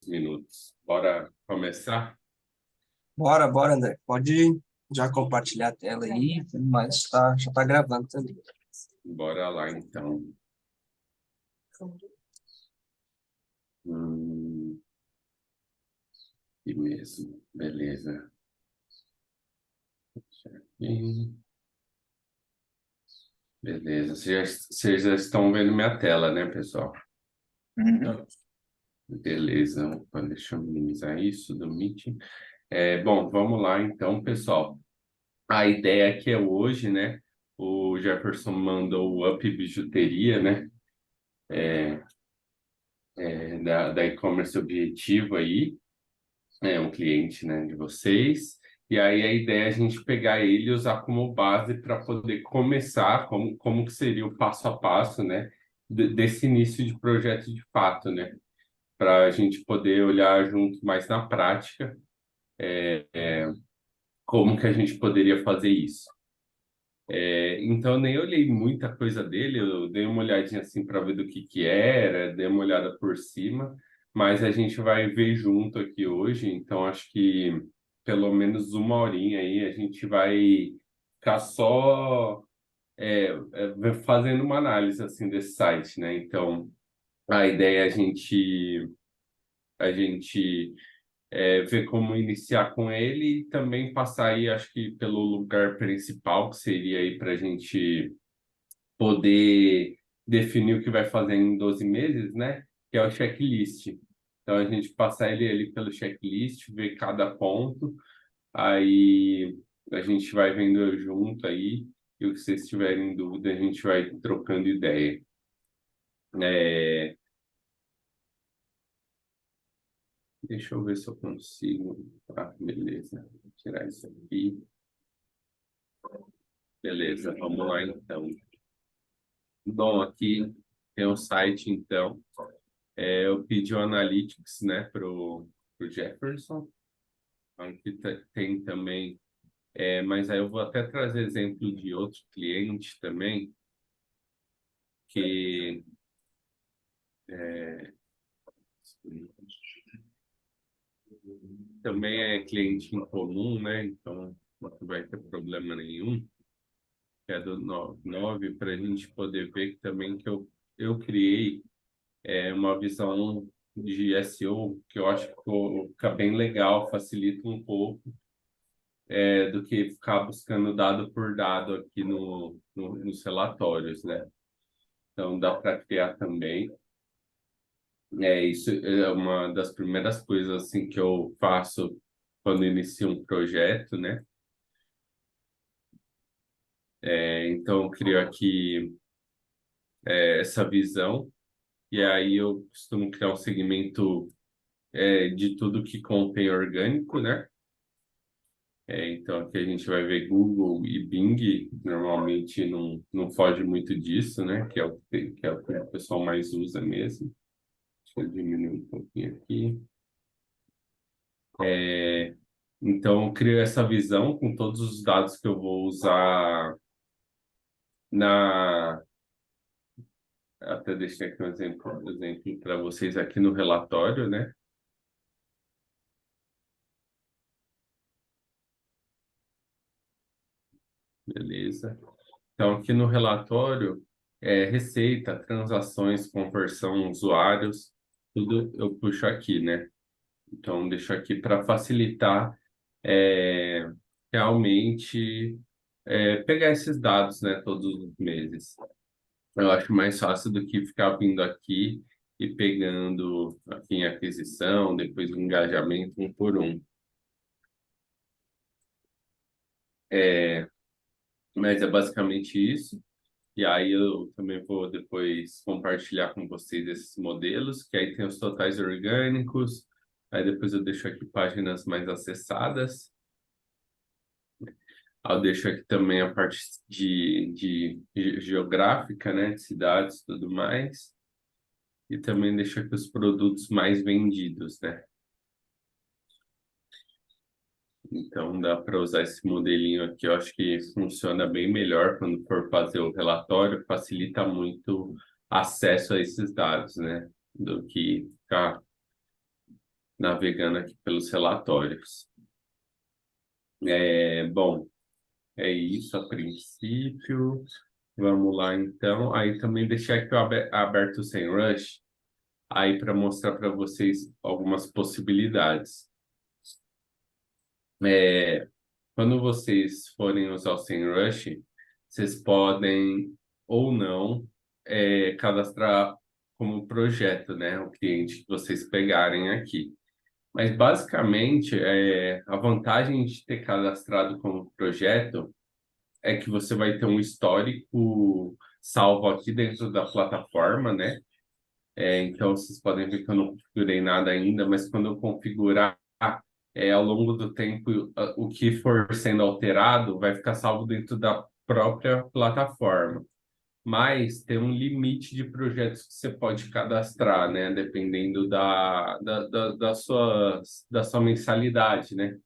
minutos. Bora começar? Bora, André. Pode já compartilhar a tela aí, mas já tá gravando também. Bora lá, então. Hum, e mesmo. Beleza. Aqui. Beleza. Vocês já estão vendo minha tela, né, pessoal? Uhum. Beleza. Opa, deixa eu minimizar isso do Meeting. Bom, vamos lá, então, pessoal. A ideia aqui é hoje, né? O Jefferson mandou o Up Bijuteria, né? Da e-commerce objetivo aí. É um cliente, né, de vocês. E aí a ideia é a gente pegar ele e usar como base para poder começar, como que seria o passo a passo, né, desse início de projeto de fato, né, para a gente poder olhar junto mais na prática como que a gente poderia fazer isso. Então eu nem olhei muita coisa dele, eu dei uma olhadinha assim para ver do que era, dei uma olhada por cima, mas a gente vai ver junto aqui hoje, então acho que pelo menos uma horinha aí a gente vai ficar só fazendo uma análise assim desse site, né? Então a ideia é a gente ver como iniciar com ele e também passar aí, acho que pelo lugar principal, que seria aí para a gente poder definir o que vai fazer em 12 meses, né? Que é o checklist. Então, a gente passar ele ali pelo checklist, ver cada ponto, aí a gente vai vendo junto aí, e o que vocês tiverem dúvida, a gente vai trocando ideia. É, Deixa eu ver se eu consigo. Ah, beleza. Vou tirar isso aqui. Beleza, vamos lá então. Bom, aqui tem um site, então. Eu pedi o Analytics, né, pro Jefferson. Aqui tem também, mas aí eu vou até trazer exemplo de outro cliente também, que é, também é cliente em comum, né? Então não vai ter problema nenhum. Que é do 9 para a gente poder ver que também que eu criei uma visão de SEO que eu acho que fica bem legal, facilita um pouco do que ficar buscando dado por dado aqui nos relatórios, né? Então dá para criar também. Isso é uma das primeiras coisas assim que eu faço quando inicio um projeto, né? Então eu crio aqui essa visão e aí eu costumo criar um segmento de tudo que contém orgânico, né? Então aqui a gente vai ver Google e Bing, normalmente não foge muito disso, né? Que é o que o pessoal mais usa mesmo. Deixa eu diminuir um pouquinho aqui. Então, eu crio essa visão com todos os dados que eu vou usar na. Até deixei aqui um exemplo para vocês aqui no relatório, né? Beleza. Então, aqui no relatório, receita, transações, conversão, usuários, tudo eu puxo aqui, né? Então, deixo aqui para facilitar é, realmente pegar esses dados, né, todos os meses. Eu acho mais fácil do que ficar vindo aqui e pegando aqui em aquisição, depois o engajamento um por um. É, mas é basicamente isso. E aí eu também vou depois compartilhar com vocês esses modelos, que aí tem os totais orgânicos, aí depois eu deixo aqui páginas mais acessadas. Eu deixo aqui também a parte de geográfica, né, de cidades e tudo mais. E também deixo aqui os produtos mais vendidos, né? Então dá para usar esse modelinho aqui. Eu acho que funciona bem melhor quando for fazer o relatório, facilita muito acesso a esses dados, né? Do que ficar navegando aqui pelos relatórios. Bom, é isso a princípio. Vamos lá, então. Aí também deixei aqui aberto o SEMrush, aí para mostrar para vocês algumas possibilidades. Quando vocês forem usar o SEMrush, vocês podem ou não cadastrar como projeto, né? O cliente que vocês pegarem aqui. Mas basicamente, a vantagem de ter cadastrado como projeto é que você vai ter um histórico salvo aqui dentro da plataforma, né? Então, vocês podem ver que eu não configurei nada ainda, mas quando eu configurar, ao longo do tempo, o que for sendo alterado vai ficar salvo dentro da própria plataforma. Mas tem um limite de projetos que você pode cadastrar, né? Dependendo da sua mensalidade, né?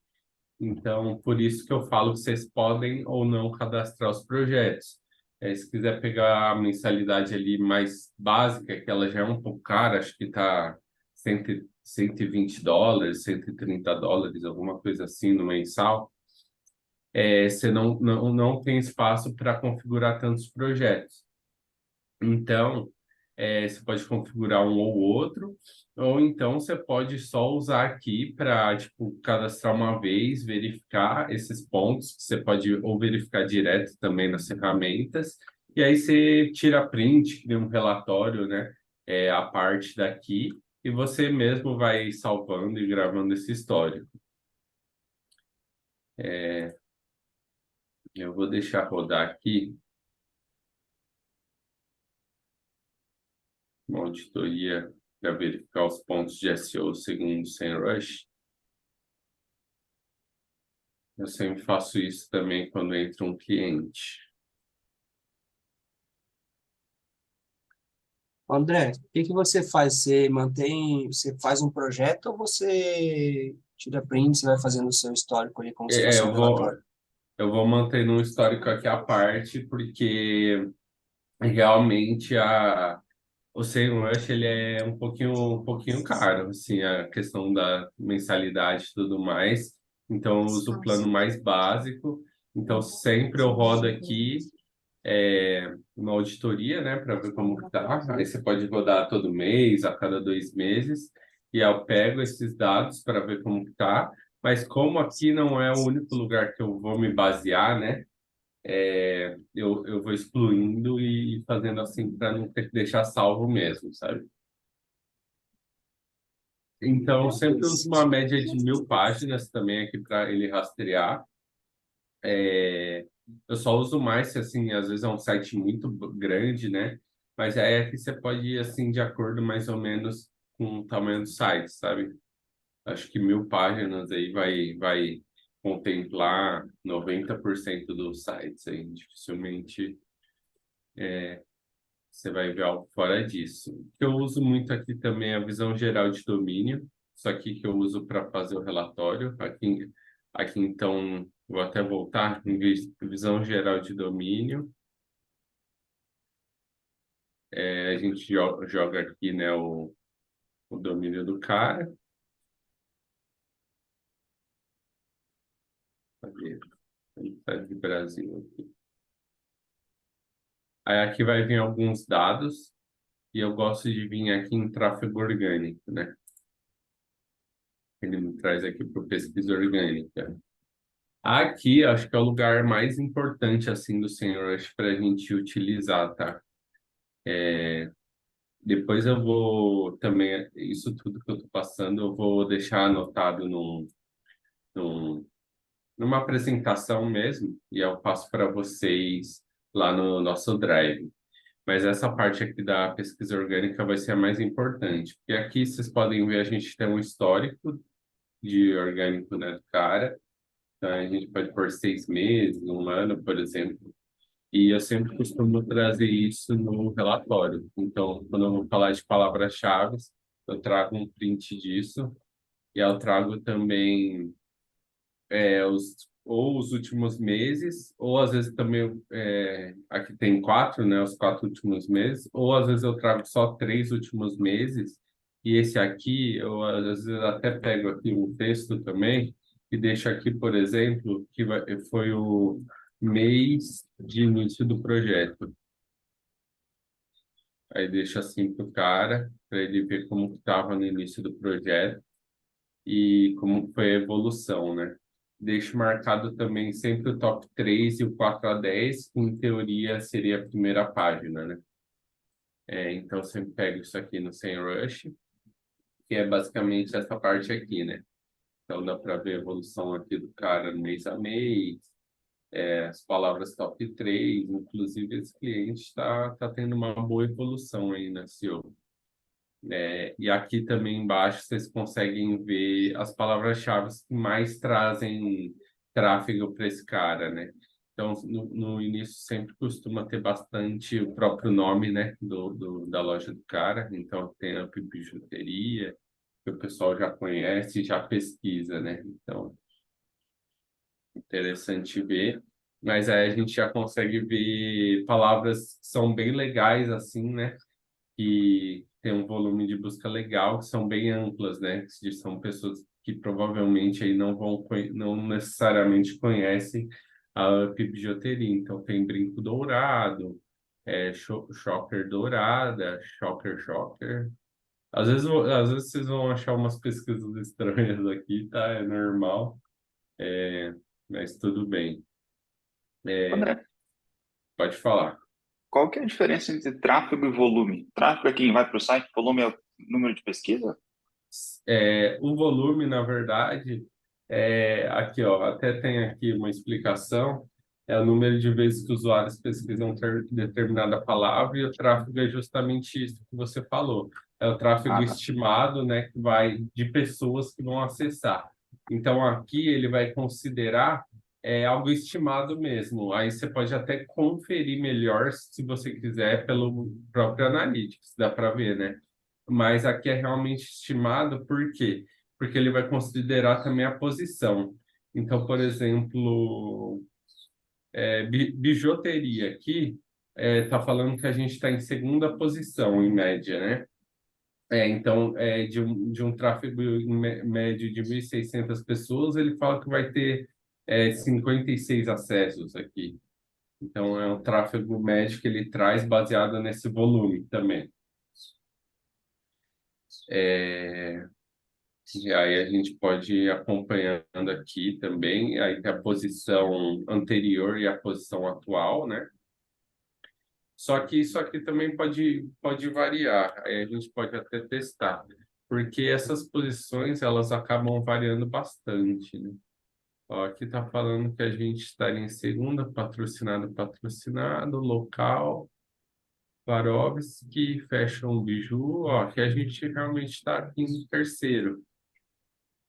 Então, por isso que eu falo que vocês podem ou não cadastrar os projetos. Se quiser pegar a mensalidade ali mais básica, que ela já é um pouco cara, acho que está US$ 120, US$ 130, alguma coisa assim no mensal, você não tem espaço para configurar tantos projetos. Então, você pode configurar um ou outro, ou então você pode só usar aqui para, tipo, cadastrar uma vez, verificar esses pontos, que você pode ou verificar direto também nas ferramentas, e aí você tira print, cria um relatório, né, a parte daqui, e você mesmo vai salvando e gravando esse histórico. Eu vou deixar rodar aqui uma auditoria para verificar os pontos de SEO segundo o SEMrush. Eu sempre faço isso também quando entra um cliente. André, o que que você faz? Você faz um projeto ou você tira print e vai fazendo o seu histórico ali como se É, fosse um eu vou, relatório? eu vou manter um histórico aqui à parte, porque realmente o SEMrush ele é um pouquinho caro, assim, a questão da mensalidade e tudo mais. Então, eu uso o plano mais básico. Então, sempre eu rodo aqui uma auditoria, né, para ver como que tá. Aí você pode rodar todo mês, a cada 2 meses, e eu pego esses dados para ver como que tá. Mas como aqui não é o único lugar que eu vou me basear, né, eu vou excluindo e fazendo assim para não ter que deixar salvo mesmo, sabe? Então, eu sempre uso uma média de 1.000 páginas também aqui para ele rastrear. Eu só uso mais se, assim, às vezes é um site muito grande, né? Mas é que você pode ir, assim, de acordo mais ou menos com o tamanho do site, sabe? Acho que 1.000 páginas aí vai contemplar 90% dos sites aí. Dificilmente você vai ver algo fora disso. O que eu uso muito aqui também é a visão geral de domínio. Isso aqui que eu uso para fazer o relatório. Aqui então, vou até voltar em visão geral de domínio. A gente joga aqui, né, o domínio do cara. Cadê? Ele tá de Brasil aqui. Aí aqui vai vir alguns dados e eu gosto de vir aqui em tráfego orgânico, né? Ele me traz aqui para pesquisa orgânica. Aqui, acho que é o lugar mais importante, assim, do SEMrush para a gente utilizar, tá? Depois eu vou também, isso tudo que eu tô passando, eu vou deixar anotado num, numa apresentação mesmo, e eu passo para vocês lá no nosso Drive. Mas essa parte aqui da pesquisa orgânica vai ser a mais importante, porque aqui vocês podem ver, a gente tem um histórico de orgânico, né, do cara. Então, a gente pode pôr 6 meses, um ano, por exemplo. E eu sempre costumo trazer isso no relatório. Então, quando eu vou falar de palavras-chave, eu trago um print disso. E eu trago também ou os últimos meses, ou às vezes também, aqui tem 4, né? Os 4 últimos meses, ou às vezes eu trago só 3 últimos meses E esse aqui, eu às vezes até pego aqui um texto também e deixo aqui, por exemplo, foi o mês de início do projeto. Aí deixo assim para o cara, para ele ver como estava no início do projeto e como foi a evolução, né? Deixo marcado também sempre o top 3 e o 4 a 10, que em teoria seria a primeira página, né? Então, sempre pego isso aqui no SEMrush, que é basicamente essa parte aqui, né? Então, dá para ver a evolução aqui do cara mês a mês, as palavras top 3, inclusive esse cliente está tendo uma boa evolução aí na SEO. E aqui também embaixo vocês conseguem ver as palavras-chave que mais trazem tráfego para esse cara, né? Então, no início sempre costuma ter bastante o próprio nome, né, da loja do cara. Então, tem a bijuteria, que o pessoal já conhece, já pesquisa, né? Então, interessante ver. Mas aí a gente já consegue ver palavras que são bem legais, assim, né? Que tem um volume de busca legal, que são bem amplas, né? Que são pessoas que provavelmente aí não necessariamente conhecem a Up Bijuteria. Então tem brinco dourado, choker dourada, choker. Às vezes vocês vão achar umas pesquisas estranhas aqui, tá? É normal, mas tudo bem. É, André, pode falar. qual que é a diferença entre tráfego e volume? Tráfego é quem vai para o site, volume é o número de pesquisa? O volume, na verdade, aqui, ó, até tem aqui uma explicação, é o número de vezes que usuários pesquisam determinada palavra e o tráfego é justamente isso que você falou. É o tráfego Ah, tá. estimado, né, que vai de pessoas que vão acessar. Então, aqui ele vai considerar algo estimado mesmo. Aí você pode até conferir melhor, se você quiser, pelo próprio Analytics, dá para ver, né? Mas aqui é realmente estimado, por quê? Porque ele vai considerar também a posição. Então, por exemplo, bijuteria aqui está falando que a gente está em segunda posição, em média, né? Então, de um tráfego médio de 1.600 pessoas, ele fala que vai ter 56 acessos aqui. Então, é um tráfego médio que ele traz baseado nesse volume também. É, E aí a gente pode ir acompanhando aqui também, aí tem a posição anterior e a posição atual, né? Só que isso aqui também pode variar, aí a gente pode até testar, porque essas posições elas acabam variando bastante, né? Ó, aqui tá falando que a gente estaria em segunda, patrocinado, local, Swarovski, Fashion Biju, ó, que a gente realmente está aqui em terceiro.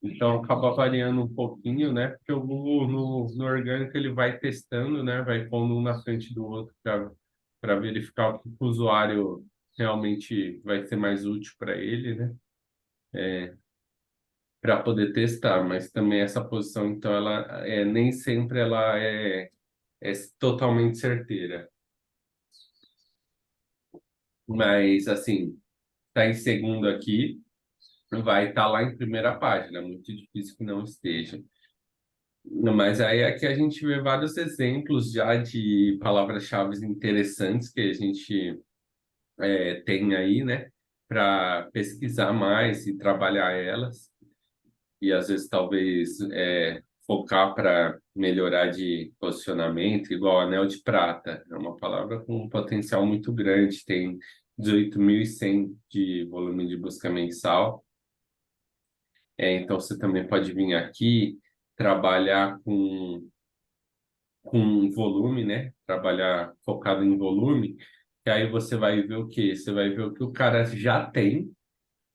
Então acaba variando um pouquinho, né? Porque o Google no orgânico ele vai testando, né? Vai pondo um na frente do outro para verificar o que o usuário realmente vai ser mais útil para ele, né? Para poder testar. Mas também essa posição, então, ela nem sempre ela é totalmente certeira. Mas assim, tá em segundo aqui, vai estar lá em primeira página. É muito difícil que não esteja. Não, mas aí aqui a gente vê vários exemplos já de palavras-chave interessantes que a gente tem aí, né, para pesquisar mais e trabalhar elas, e às vezes talvez focar para melhorar de posicionamento, igual anel de prata, é uma palavra com um potencial muito grande, tem 18.100 de volume de busca mensal. Então você também pode vir aqui trabalhar com volume, né? Trabalhar focado em volume, que aí você vai ver o quê? Você vai ver o que o cara já tem,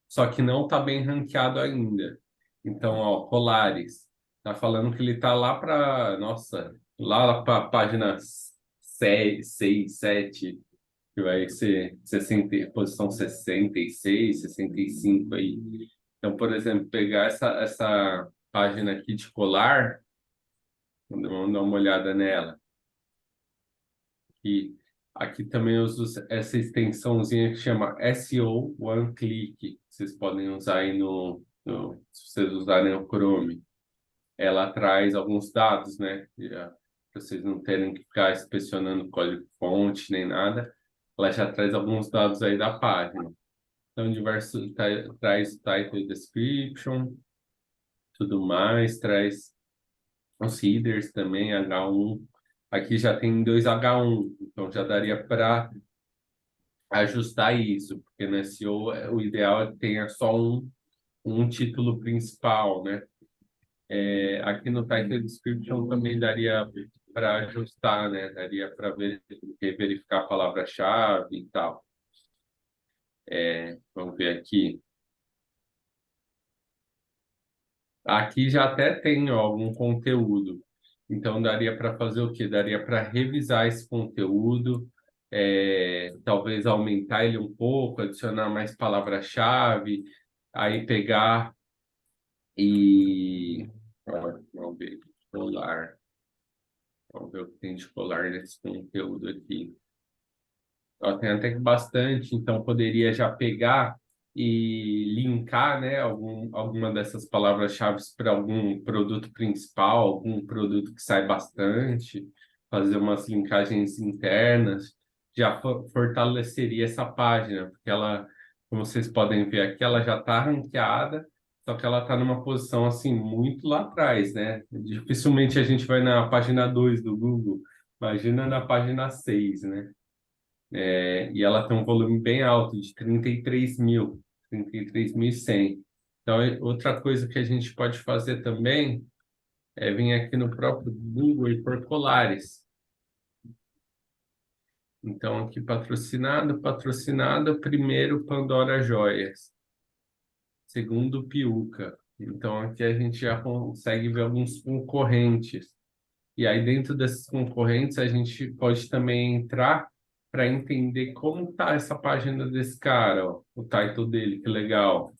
só que não está bem ranqueado ainda. Então, ó, Polaris, tá falando que ele tá lá para, nossa, lá para a página 6, 7, que vai ser 60, posição 66, 65 aí. Então, por exemplo, pegar essa página aqui de colar, vamos dar uma olhada nela. E Aqui também eu uso essa extensãozinha que chama SEO One Click. Vocês podem usar aí se vocês usarem o Chrome. Ela traz alguns dados, né? Para vocês não terem que ficar inspecionando código-fonte nem nada. Ela já traz alguns dados aí da página. Então, traz title description, tudo mais, traz os headers também, H1. Aqui já tem dois H1, então já daria para ajustar isso, porque no SEO o ideal é que tenha só um título principal, né? Aqui no Title Description também daria para ajustar, né? Daria para verificar a palavra-chave e tal. Vamos ver aqui. Aqui já até tem ó, algum conteúdo. Então daria para fazer o quê? Daria para revisar esse conteúdo, talvez aumentar ele um pouco, adicionar mais palavra-chave, aí pegar e ó, vamos ver, colar. Vamos ver o que tem de colar nesse conteúdo aqui. Ó, tem até que bastante, então poderia já pegar e linkar, né, alguma dessas palavras-chave para algum produto principal, algum produto que sai bastante, fazer umas linkagens internas, já fortaleceria essa página, porque ela, como vocês podem ver aqui, ela já está ranqueada, só que ela está numa posição assim muito lá atrás, né? Dificilmente a gente vai na página 2 do Google, imagina na página 6, né? E ela tem um volume bem alto, de 33.100. Então, outra coisa que a gente pode fazer também é vir aqui no próprio Google e por colares. Então, aqui patrocinado, primeiro Pandora Joias, segundo Piuca. Então, aqui a gente já consegue ver alguns concorrentes. E aí, dentro desses concorrentes, a gente pode também entrar para entender como tá essa página desse cara, ó, o title dele, que legal.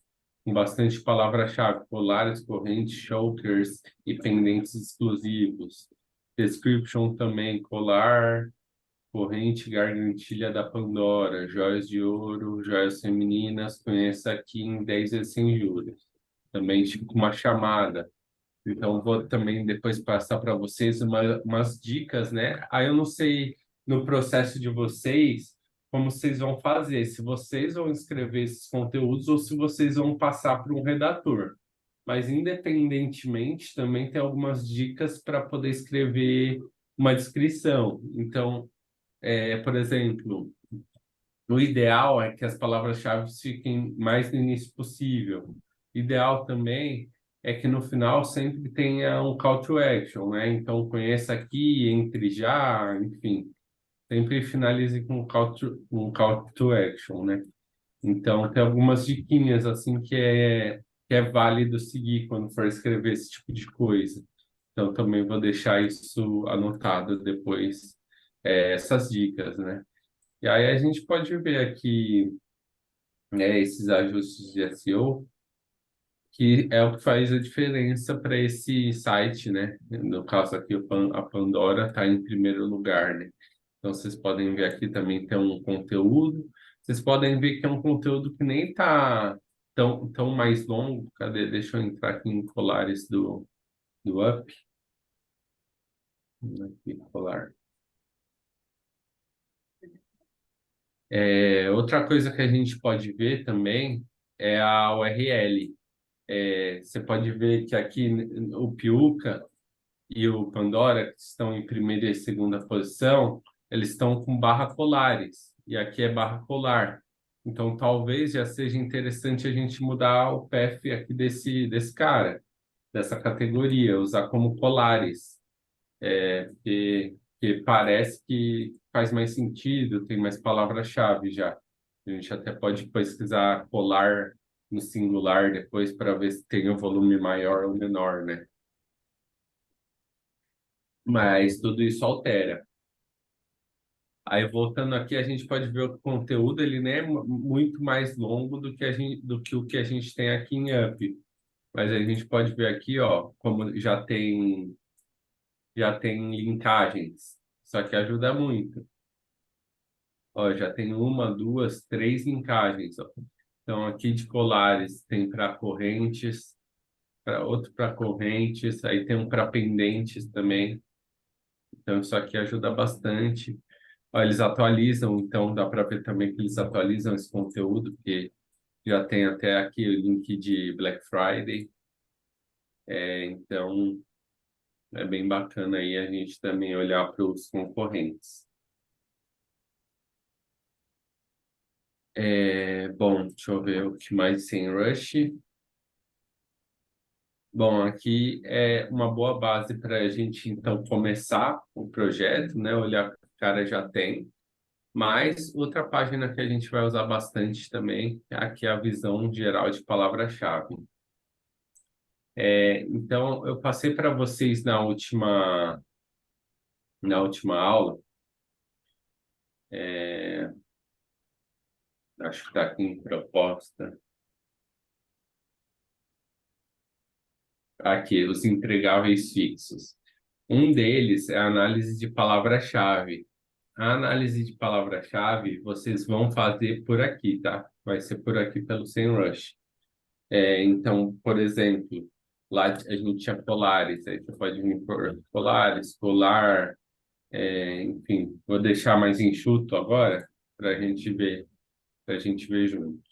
Com bastante palavra-chave, colares, correntes, chokers e pendentes exclusivos. Description também, colar, corrente, gargantilha da Pandora, joias de ouro, joias femininas, conheça aqui em 10 vezes sem juros. Também tipo uma chamada. Então, vou também depois passar para vocês umas dicas, né? Aí eu não sei no processo de vocês como vocês vão fazer, se vocês vão escrever esses conteúdos ou se vocês vão passar para um redator. Mas, independentemente, também tem algumas dicas para poder escrever uma descrição. Então, por exemplo, o ideal é que as palavras-chave fiquem mais no início possível. Ideal também é que no final sempre tenha um call to action, né? Então conheça aqui, entre já, enfim, sempre finalize com um call to action, né? Então tem algumas diquinhas assim que é válido seguir quando for escrever esse tipo de coisa. Então também vou deixar isso anotado depois, essas dicas, né? E aí a gente pode ver aqui, né, esses ajustes de SEO, que é o que faz a diferença para esse site, né? No caso aqui, a Pandora está em primeiro lugar, né? Então vocês podem ver aqui também tem um conteúdo. Vocês podem ver que é um conteúdo que nem está tão mais longo. Cadê? Deixa eu entrar aqui em colares do Up. Aqui, colar. Outra coisa que a gente pode ver também é a URL. Você pode ver que aqui o Piuca e o Pandora, que estão em primeira e segunda posição, eles estão com barra colares, e aqui é barra colar. Então, talvez já seja interessante a gente mudar o path aqui desse cara, dessa categoria, usar como colares, que parece que faz mais sentido, tem mais palavra-chave já. A gente até pode pesquisar colar no singular depois para ver se tem um volume maior ou menor, né? Mas tudo isso altera. Aí voltando aqui, a gente pode ver o conteúdo, ele não é muito mais longo do que o que a gente tem aqui em Up. Mas a gente pode ver aqui, ó, como já tem linkagens. Isso aqui ajuda muito. Ó, já tem uma, duas, três linkagens, ó. Então, aqui de colares tem para correntes, outro para correntes, aí tem um para pendentes também. Então, isso aqui ajuda bastante. Ó, eles atualizam, então dá para ver também que eles atualizam esse conteúdo, porque já tem até aqui o link de Black Friday. Então, é bem bacana aí a gente também olhar para os concorrentes. Bom, deixa eu ver o que mais tem Rush. Bom, aqui é uma boa base para a gente, então, começar o projeto, né? Olhar o que o cara já tem. Mas outra página que a gente vai usar bastante também, aqui é a visão geral de palavra-chave. Então, eu passei para vocês na última aula, acho que está aqui em proposta, aqui, os entregáveis fixos. Um deles é a análise de palavra-chave. A análise de palavra-chave vocês vão fazer por aqui, tá? Vai ser por aqui pelo SEMrush. Então, por exemplo, lá a gente tinha colares, aí você pode vir por colares, colar, enfim, vou deixar mais enxuto agora para a gente ver junto.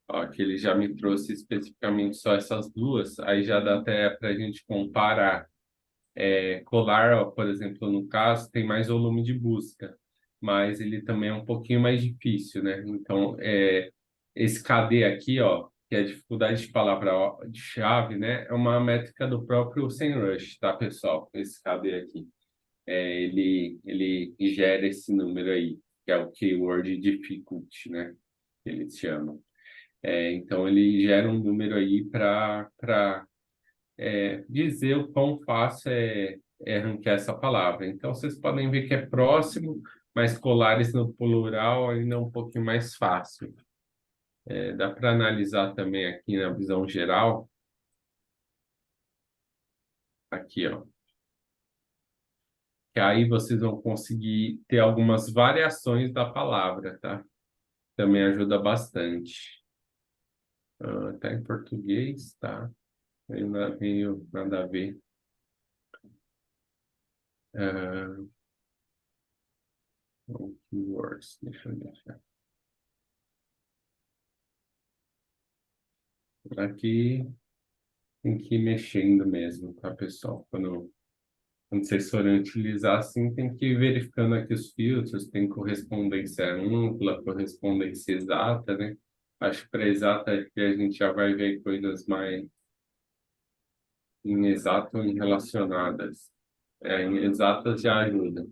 Ó, aqui ele já me trouxe especificamente só essas duas, aí já dá até para a gente comparar. Colar, ó, por exemplo, no caso, tem mais volume de busca, mas ele também é um pouquinho mais difícil, né? Então, esse KD aqui, ó, que é a dificuldade de palavra-chave, né? É uma métrica do próprio SEMrush, tá, pessoal? Esse KD aqui. Ele gera esse número aí, que é o Keyword Difficulty, né? Que eles chamam. Então, ele gera um número aí para dizer o quão fácil é ranquear essa palavra. Então, vocês podem ver que é próximo, mas colares no plural ainda é um pouquinho mais fácil. Dá para analisar também aqui na visão geral. Aqui, ó. Que aí vocês vão conseguir ter algumas variações da palavra, tá? Também ajuda bastante. Tá em português, tá? Veio nada a ver. Keywords, deixa eu deixar. Aqui tem que ir mexendo mesmo, tá, pessoal? Quando vocês forem utilizar, assim, tem que ir verificando aqui os filtros, tem correspondência ampla, correspondência exata, né? Acho que para exata que a gente já vai ver coisas mais em exato e relacionadas. Em exatas já ajuda.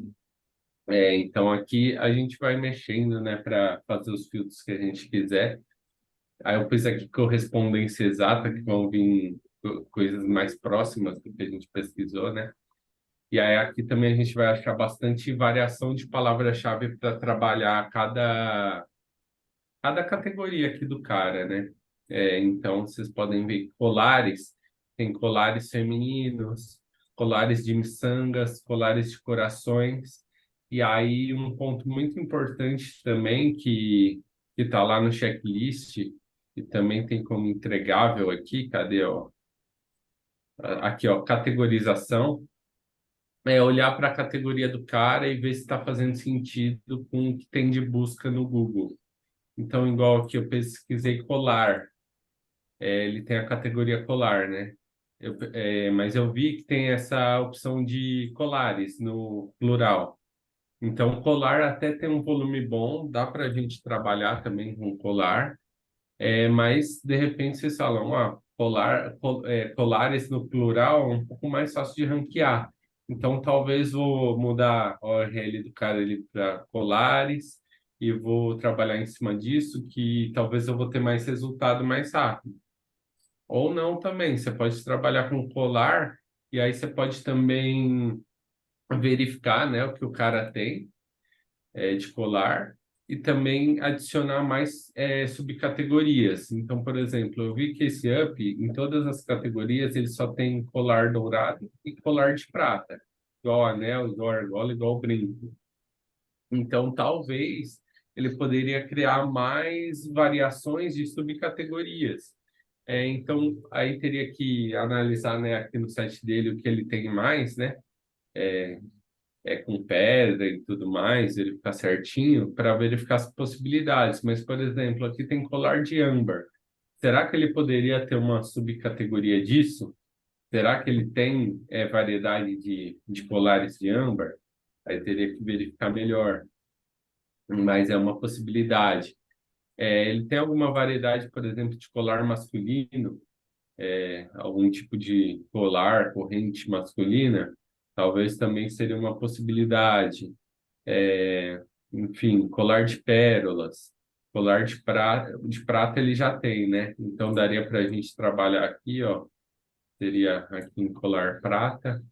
Então aqui a gente vai mexendo, né, para fazer os filtros que a gente quiser. Aí eu pus aqui correspondência exata, que vão vir coisas mais próximas do que a gente pesquisou, né? E aí aqui também a gente vai achar bastante variação de palavra-chave para trabalhar cada categoria aqui do cara, né? Então vocês podem ver colares, tem colares femininos, colares de miçangas, colares de corações. E aí um ponto muito importante também que está lá no checklist e também tem como entregável aqui, cadê, ó? Aqui, ó, categorização. Olhar para a categoria do cara e ver se está fazendo sentido com o que tem de busca no Google. Então, igual aqui eu pesquisei colar, ele tem a categoria colar, né? Mas eu vi que tem essa opção de colares no plural. Então, colar até tem um volume bom, dá para a gente trabalhar também com colar, mas de repente vocês falam, colares no plural é um pouco mais fácil de ranquear. Então, talvez vou mudar a URL do cara ali para colares e vou trabalhar em cima disso, que talvez eu vou ter mais resultado mais rápido. Ou não também, você pode trabalhar com colar e aí você pode também verificar, né, o que o cara tem de colar e também adicionar mais subcategorias. Então, por exemplo, eu vi que esse up, em todas as categorias, ele só tem colar dourado e colar de prata. igual anel, igual argola, igual brinco. Então, talvez ele poderia criar mais variações de subcategorias. Então, aí teria que analisar, né, aqui no site dele o que ele tem mais, né? Com pedra e tudo mais, ele ficar certinho para verificar as possibilidades. Mas, por exemplo, aqui tem colar de âmbar. Será que ele poderia ter uma subcategoria disso? Será que ele tem variedade de colares de âmbar? Aí teria que verificar melhor, mas é uma possibilidade. Ele tem alguma variedade, por exemplo, de colar masculino, algum tipo de colar, corrente masculina? Talvez também seria uma possibilidade. Enfim, colar de pérolas, colar de prata ele já tem, né? Então daria para a gente trabalhar aqui, ó. Seria aqui em colar prata.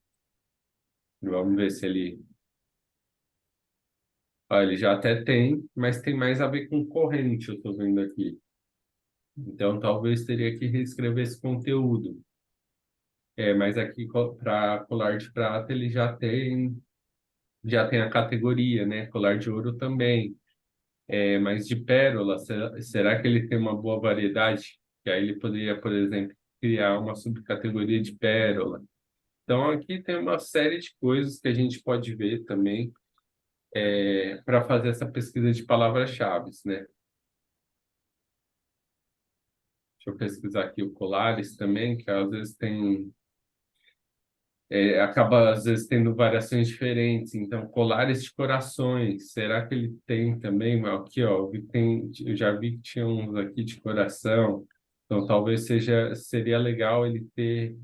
Vamos ver se ele. Ó, ele já até tem, mas tem mais a ver com corrente, eu estou vendo aqui. Então talvez teria que reescrever esse conteúdo. Mas aqui para colar de prata ele já tem a categoria, né? Colar de ouro também. Mas de pérola, será que ele tem uma boa variedade? Que aí ele poderia, por exemplo, criar uma subcategoria de pérola. Então, aqui tem uma série de coisas que a gente pode ver também para fazer essa pesquisa de palavras-chave, né? Deixa eu pesquisar aqui o colares também, que às vezes acaba às vezes tendo variações diferentes. Então, colares de corações, será que ele tem também? Aqui, ó, eu já vi que tinha uns aqui de coração. Então, talvez seria legal ele ter,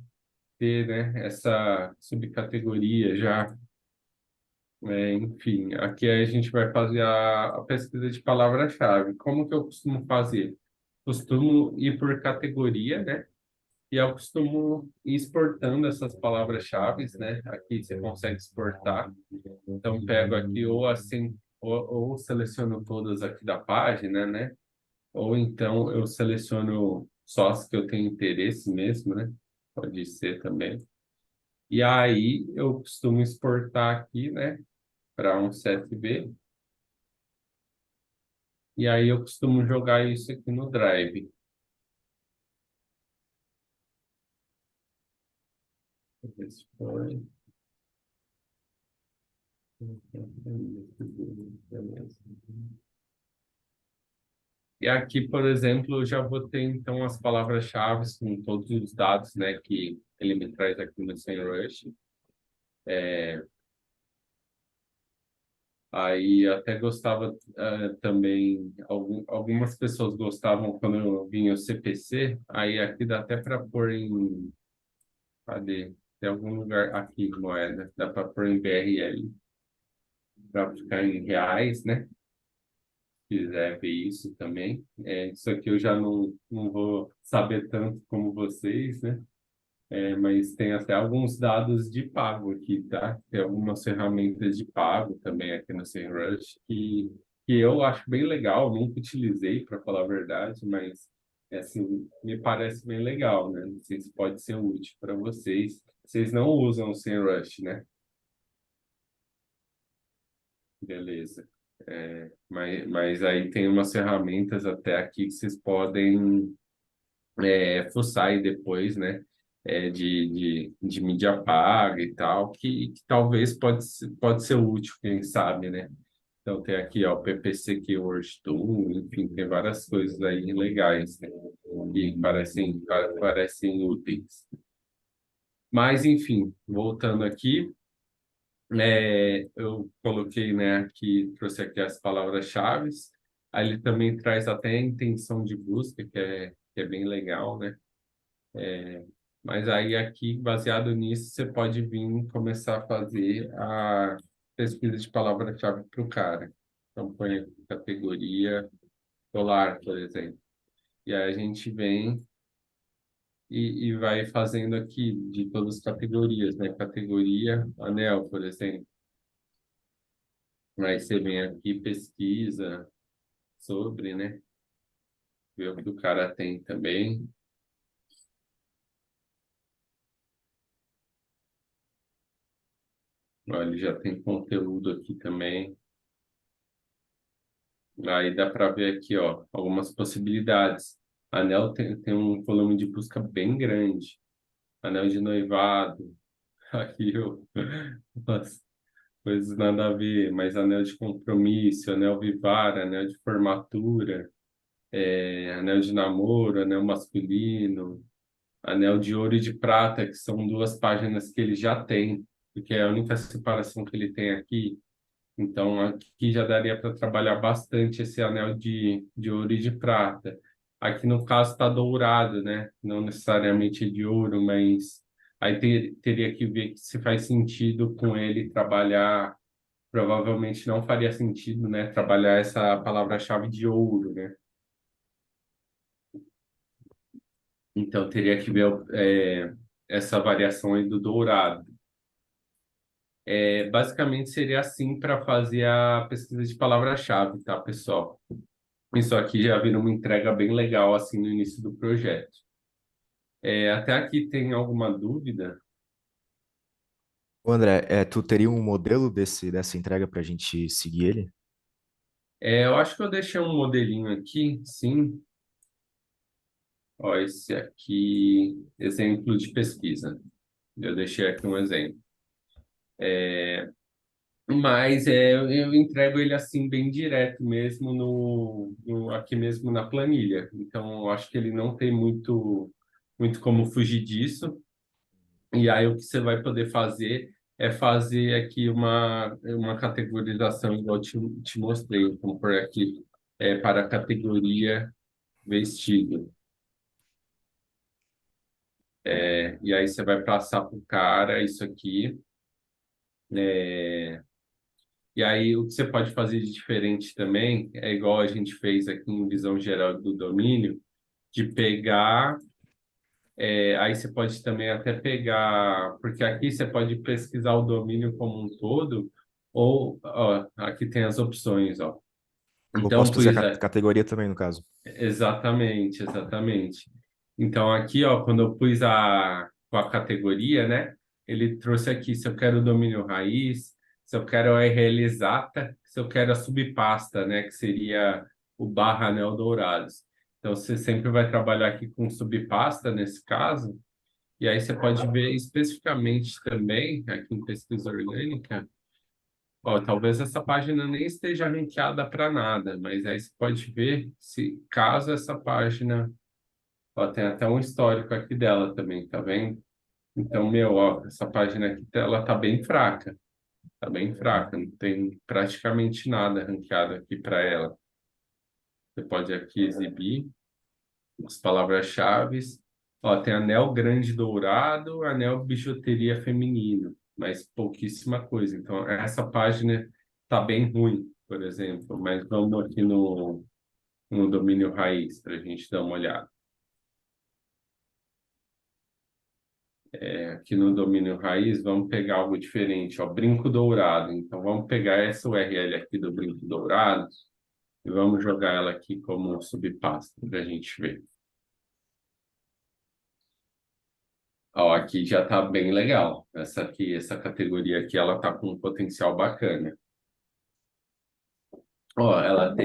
né, essa subcategoria já. Enfim, aqui a gente vai fazer a pesquisa de palavra-chave. Como que eu costumo fazer? Costumo ir por categoria, né? E eu costumo ir exportando essas palavras-chave, né? Aqui você consegue exportar. Então, pego aqui ou assim, ou seleciono todas aqui da página, né? Ou então eu seleciono só as que eu tenho interesse mesmo, né? Pode ser também. E aí eu costumo exportar aqui, né? Para um CSV. E aí eu costumo jogar isso aqui no Drive. Esse foi. E aqui, por exemplo, eu já vou ter então as palavras-chave com todos os dados, né, que ele me traz aqui no SEMrush. Aí até gostava também, algumas pessoas gostavam quando eu vinha o CPC, aí aqui dá até para pôr em, cadê? Tem algum lugar aqui, moeda, dá para pôr em BRL, para ficar em reais, né? Quiser ver isso também. Isso aqui eu já não vou saber tanto como vocês, né? Mas tem até alguns dados de pago aqui, tá? Tem algumas ferramentas de pago também aqui no SEMrush que eu acho bem legal, nunca utilizei, para falar a verdade, mas assim, me parece bem legal, né? Não sei se pode ser útil para vocês. Vocês não usam o SEMrush, né? Beleza. Mas aí tem umas ferramentas até aqui que vocês podem fuçar aí depois, né? De mídia paga e tal, que talvez pode ser útil, quem sabe, né? Então tem aqui, ó, o PPC Keyword Tool, enfim, tem várias coisas aí legais, né? Que parecem úteis. Mas, enfim, voltando aqui, eu coloquei, né, aqui, trouxe aqui as palavras-chave. Aí ele também traz até a intenção de busca, que é bem legal, né? Mas aí aqui, baseado nisso, você pode vir começar a fazer a pesquisa de palavra-chave para o cara. Então, põe aqui categoria colar, por exemplo. E aí a gente vem e vai fazendo aqui de todas as categorias, né? Categoria anel, por exemplo. Aí você vem aqui, pesquisa sobre, né? Ver o que o cara tem também. Ó, ele já tem conteúdo aqui também. Aí dá para ver aqui, ó, algumas possibilidades. Anel tem um volume de busca bem grande. Anel de noivado. Aqui, ó. Nossa, coisas nada a ver, mas anel de compromisso, anel vivar, anel de formatura, anel de namoro, anel masculino, anel de ouro e de prata, que são duas páginas que ele já tem, porque é a única separação que ele tem aqui. Então, aqui já daria para trabalhar bastante esse anel de ouro e de prata. Aqui, no caso, está dourado, né? Não necessariamente de ouro, mas aí teria que ver se faz sentido com ele trabalhar. Provavelmente não faria sentido, né? Trabalhar essa palavra-chave de ouro, né? Então, teria que ver essa variação aí do dourado. Basicamente, seria assim para fazer a pesquisa de palavra-chave, tá, pessoal? Isso aqui já vira uma entrega bem legal assim no início do projeto. Até aqui tem alguma dúvida? Ô, André, tu teria um modelo dessa entrega para a gente seguir ele? Eu acho que eu deixei um modelinho aqui, sim. Ó, esse aqui, exemplo de pesquisa. Eu deixei aqui um exemplo. Mas eu entrego ele assim bem direto mesmo aqui mesmo na planilha. Então, eu acho que ele não tem muito como fugir disso. E aí o que você vai poder fazer é fazer aqui uma categorização igual eu te mostrei. Então, por aqui para a categoria vestido. E aí você vai passar para o cara isso aqui. E aí o que você pode fazer de diferente também é igual a gente fez aqui em visão geral do domínio, de pegar. Aí você pode também até pegar, porque aqui você pode pesquisar o domínio como um todo, ou ó, aqui tem as opções, ó. Eu Então, posso fazer a pois categoria também, no caso. exatamente, exatamente. Então, aqui, ó, quando eu pus com a categoria, né, ele trouxe aqui se eu quero o domínio raiz, se eu quero a URL exata, se eu quero a subpasta, né, que seria o barra anel dourados. Então, você sempre vai trabalhar aqui com subpasta, nesse caso, e aí você pode ver especificamente também, aqui em pesquisa orgânica, ó, talvez essa página nem esteja ranqueada para nada, mas aí você pode ver se caso essa página, ó, tem até um histórico aqui dela também, tá vendo? Então, meu, ó, essa página aqui, ela tá bem fraca, não tem praticamente nada ranqueado aqui para ela. Você pode aqui exibir as palavras-chave. Ó, tem anel grande dourado, anel bijuteria feminino, mas pouquíssima coisa. Então, essa página tá bem ruim, por exemplo. Mas vamos aqui no domínio raiz para a gente dar uma olhada. Aqui no domínio raiz, vamos pegar algo diferente, ó, brinco dourado. Então, vamos pegar essa URL aqui do brinco dourado e vamos jogar ela aqui como subpasta para a gente ver. Ó, aqui já tá bem legal. Essa categoria aqui, ela tá com um potencial bacana. Ó, ela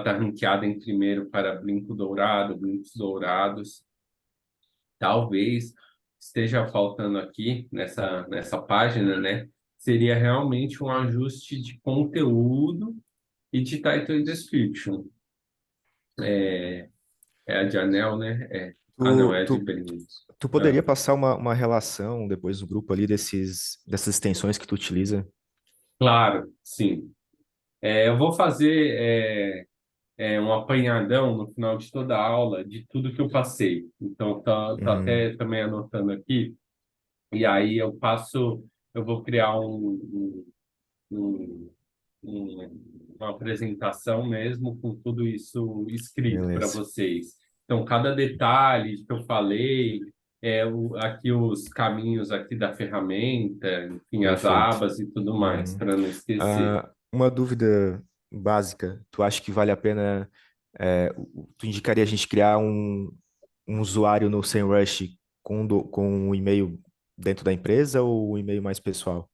tá ranqueada em primeiro para brinco dourado, brincos dourados. Talvez esteja faltando aqui nessa página, né? Seria realmente um ajuste de conteúdo e de title description. É a de anel, né? Não, Tu, é a de tu, brincos. tu Ah, poderia passar uma relação depois do grupo ali dessas extensões que tu utiliza? claro, sim. Eu vou fazer um apanhadão no final de toda a aula de tudo que eu passei. Então, tá Uhum, até também anotando aqui. E aí eu vou criar um- uma apresentação mesmo com tudo isso escrito para beleza. vocês. Então, cada detalhe que eu falei, aqui os caminhos aqui da ferramenta, enfim, as Perfeito. abas e tudo mais, Uhum. para não esquecer. Uma dúvida básica. Tu acha que vale a pena, tu indicaria a gente criar um usuário no SEMrush com um e-mail dentro da empresa ou um e-mail mais pessoal?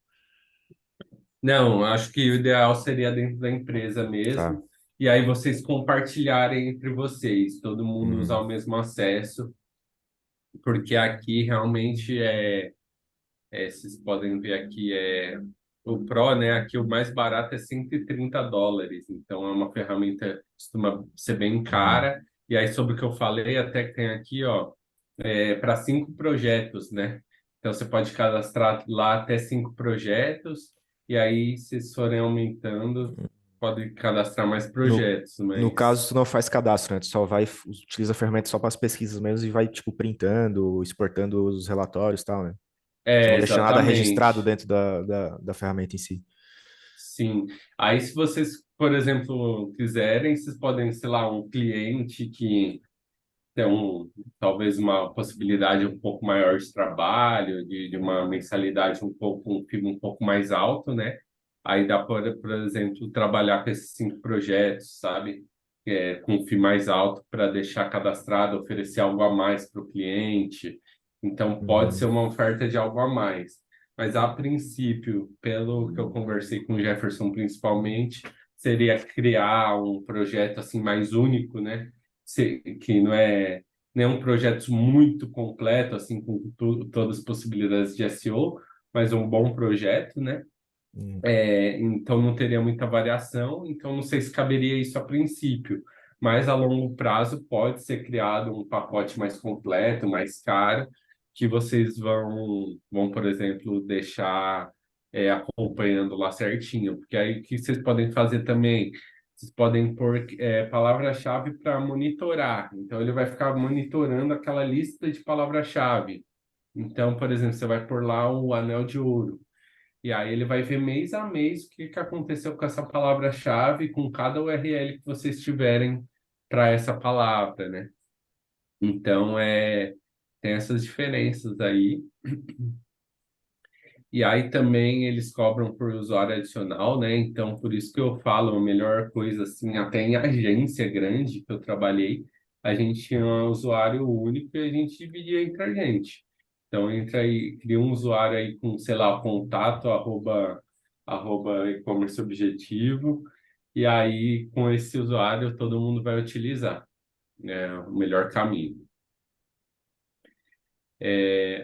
Não, acho que o ideal seria dentro da empresa Tá. mesmo. E aí vocês compartilharem entre vocês, todo mundo usar Uhum. o mesmo acesso, porque aqui realmente vocês podem ver aqui, o Pro, né? Aqui o mais barato é US$ 130. Então é uma ferramenta que costuma ser bem Uhum. cara. E aí, sobre o que eu falei, até que tem aqui, ó, para 5 projetos, né? Então você pode cadastrar lá até 5 projetos, e aí, se vocês forem aumentando, pode cadastrar mais No, projetos, no mas caso, tu não faz cadastro, né? Tu só vai, utiliza a ferramenta só para as pesquisas mesmo e vai, tipo, printando, exportando os relatórios e tal, né? Tu não deixa nada registrado exatamente. dentro da ferramenta em si. Sim. Aí, se vocês, por exemplo, quiserem, vocês podem, sei lá, um cliente que tem talvez uma possibilidade um pouco maior de trabalho, de uma mensalidade um FII um pouco mais alto, né? Aí dá para, por exemplo, trabalhar com esses 5 projetos, sabe? Com um FII mais alto para deixar cadastrado, oferecer algo a mais para o cliente. Então, pode ser Uhum. uma oferta de algo a mais. Mas, a princípio, pelo que eu conversei com o Jefferson, principalmente, seria criar um projeto assim mais único, né? Que não é nenhum projeto muito completo, assim, com todas as possibilidades de SEO, mas um bom projeto, né? Uhum. Então não teria muita variação, então não sei se caberia isso a princípio, mas a longo prazo pode ser criado um pacote mais completo, mais caro, que vocês vão, por exemplo, deixar acompanhando lá certinho, porque aí o que vocês podem fazer também, vocês podem pôr palavra-chave para monitorar, então ele vai ficar monitorando aquela lista de palavra-chave. Então, por exemplo, você vai pôr lá o anel de ouro. E aí ele vai ver mês a mês o que que aconteceu com essa palavra-chave, com cada URL que vocês tiverem para essa palavra, né? Então, tem essas diferenças aí. E aí também eles cobram por usuário adicional, né? Então, por isso que eu falo, a melhor coisa, assim, até em agência grande que eu trabalhei, a gente tinha um usuário único e a gente dividia entre a gente. Então, entra aí, cria um usuário aí com, sei lá, contato, arroba e-commerce objetivo, e aí com esse usuário todo mundo vai utilizar, né? O melhor caminho.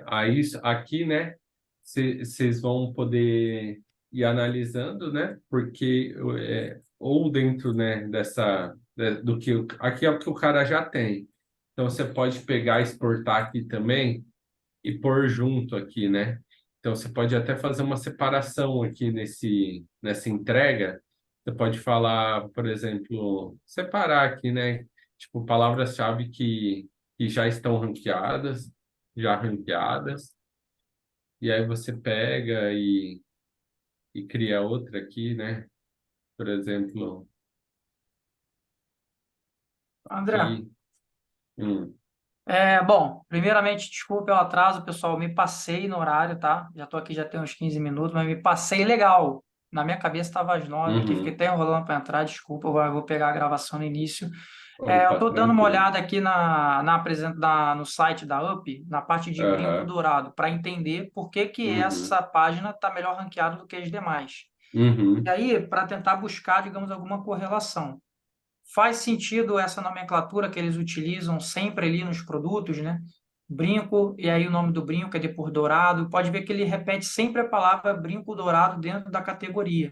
Aí, aqui, né, vocês vão poder ir analisando, né, porque ou dentro, né, do que aqui é o que o cara já tem. Então você pode pegar, exportar aqui também e pôr junto aqui, né? Então você pode até fazer uma separação aqui nessa entrega. Você pode falar, por exemplo, separar aqui, né? Tipo, palavras-chave que já estão ranqueadas, já ranqueadas, e aí você pega e cria outra aqui, né? Por exemplo, André, aqui. Hum, bom, primeiramente, desculpa pelo atraso, pessoal, me passei no horário, tá? Já tô aqui já tem uns 15 minutos, mas me passei legal. Na minha cabeça estava às 9 aqui, fiquei uhum. até enrolando para entrar, desculpa, eu vou pegar a gravação no início. Eu Opa, tô dando uma tranquilo. olhada aqui no site da UP, na parte de brinco Aham, dourado, para entender por que que uhum, essa página está melhor ranqueada do que as demais. E uhum. aí, para tentar buscar, digamos, alguma correlação. Faz sentido essa nomenclatura que eles utilizam sempre ali nos produtos, né? Brinco, e aí o nome do brinco é de por dourado. Pode ver que ele repete sempre a palavra brinco dourado dentro da categoria,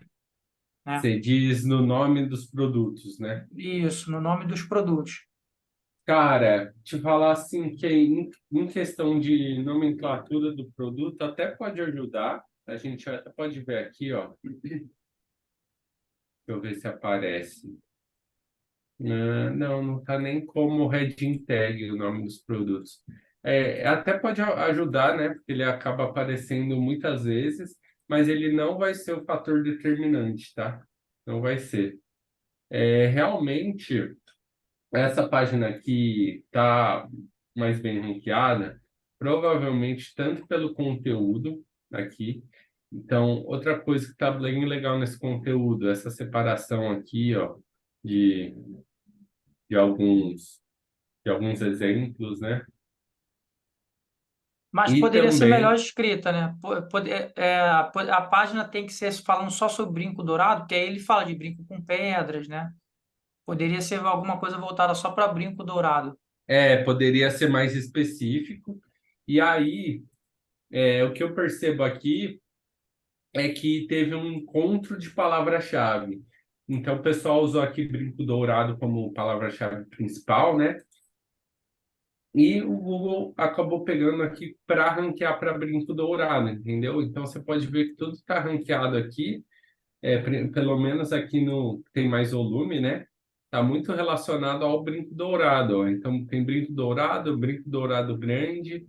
né? Você diz no nome dos produtos, né? Isso, no nome dos produtos. Cara, te falar assim que em questão de nomenclatura do produto até pode ajudar. A gente até pode ver aqui, ó. Deixa eu ver se aparece. Não, não tá nem como heading tag o nome dos produtos. Até pode ajudar, né? Porque ele acaba aparecendo muitas vezes, mas ele não vai ser o fator determinante, tá? Não vai ser. Realmente. Essa página aqui está mais bem ranqueada, provavelmente tanto pelo conteúdo aqui. Então, outra coisa que está bem legal nesse conteúdo, essa separação aqui, ó, de, de alguns exemplos, né? Mas E poderia ser melhor também, escrita, né? A página tem que ser falando só sobre brinco dourado, porque aí ele fala de brinco com pedras, né? Poderia ser alguma coisa voltada só para brinco dourado. poderia ser mais específico. E aí, o que eu percebo aqui é que teve um encontro de palavra-chave. Então, o pessoal usou aqui brinco dourado como palavra-chave principal, né? E o Google acabou pegando aqui para ranquear para brinco dourado, entendeu? Então, você pode ver que tudo está ranqueado aqui, pelo menos aqui no tem mais volume, né? Está muito relacionado ao brinco dourado, ó. Então, tem brinco dourado grande,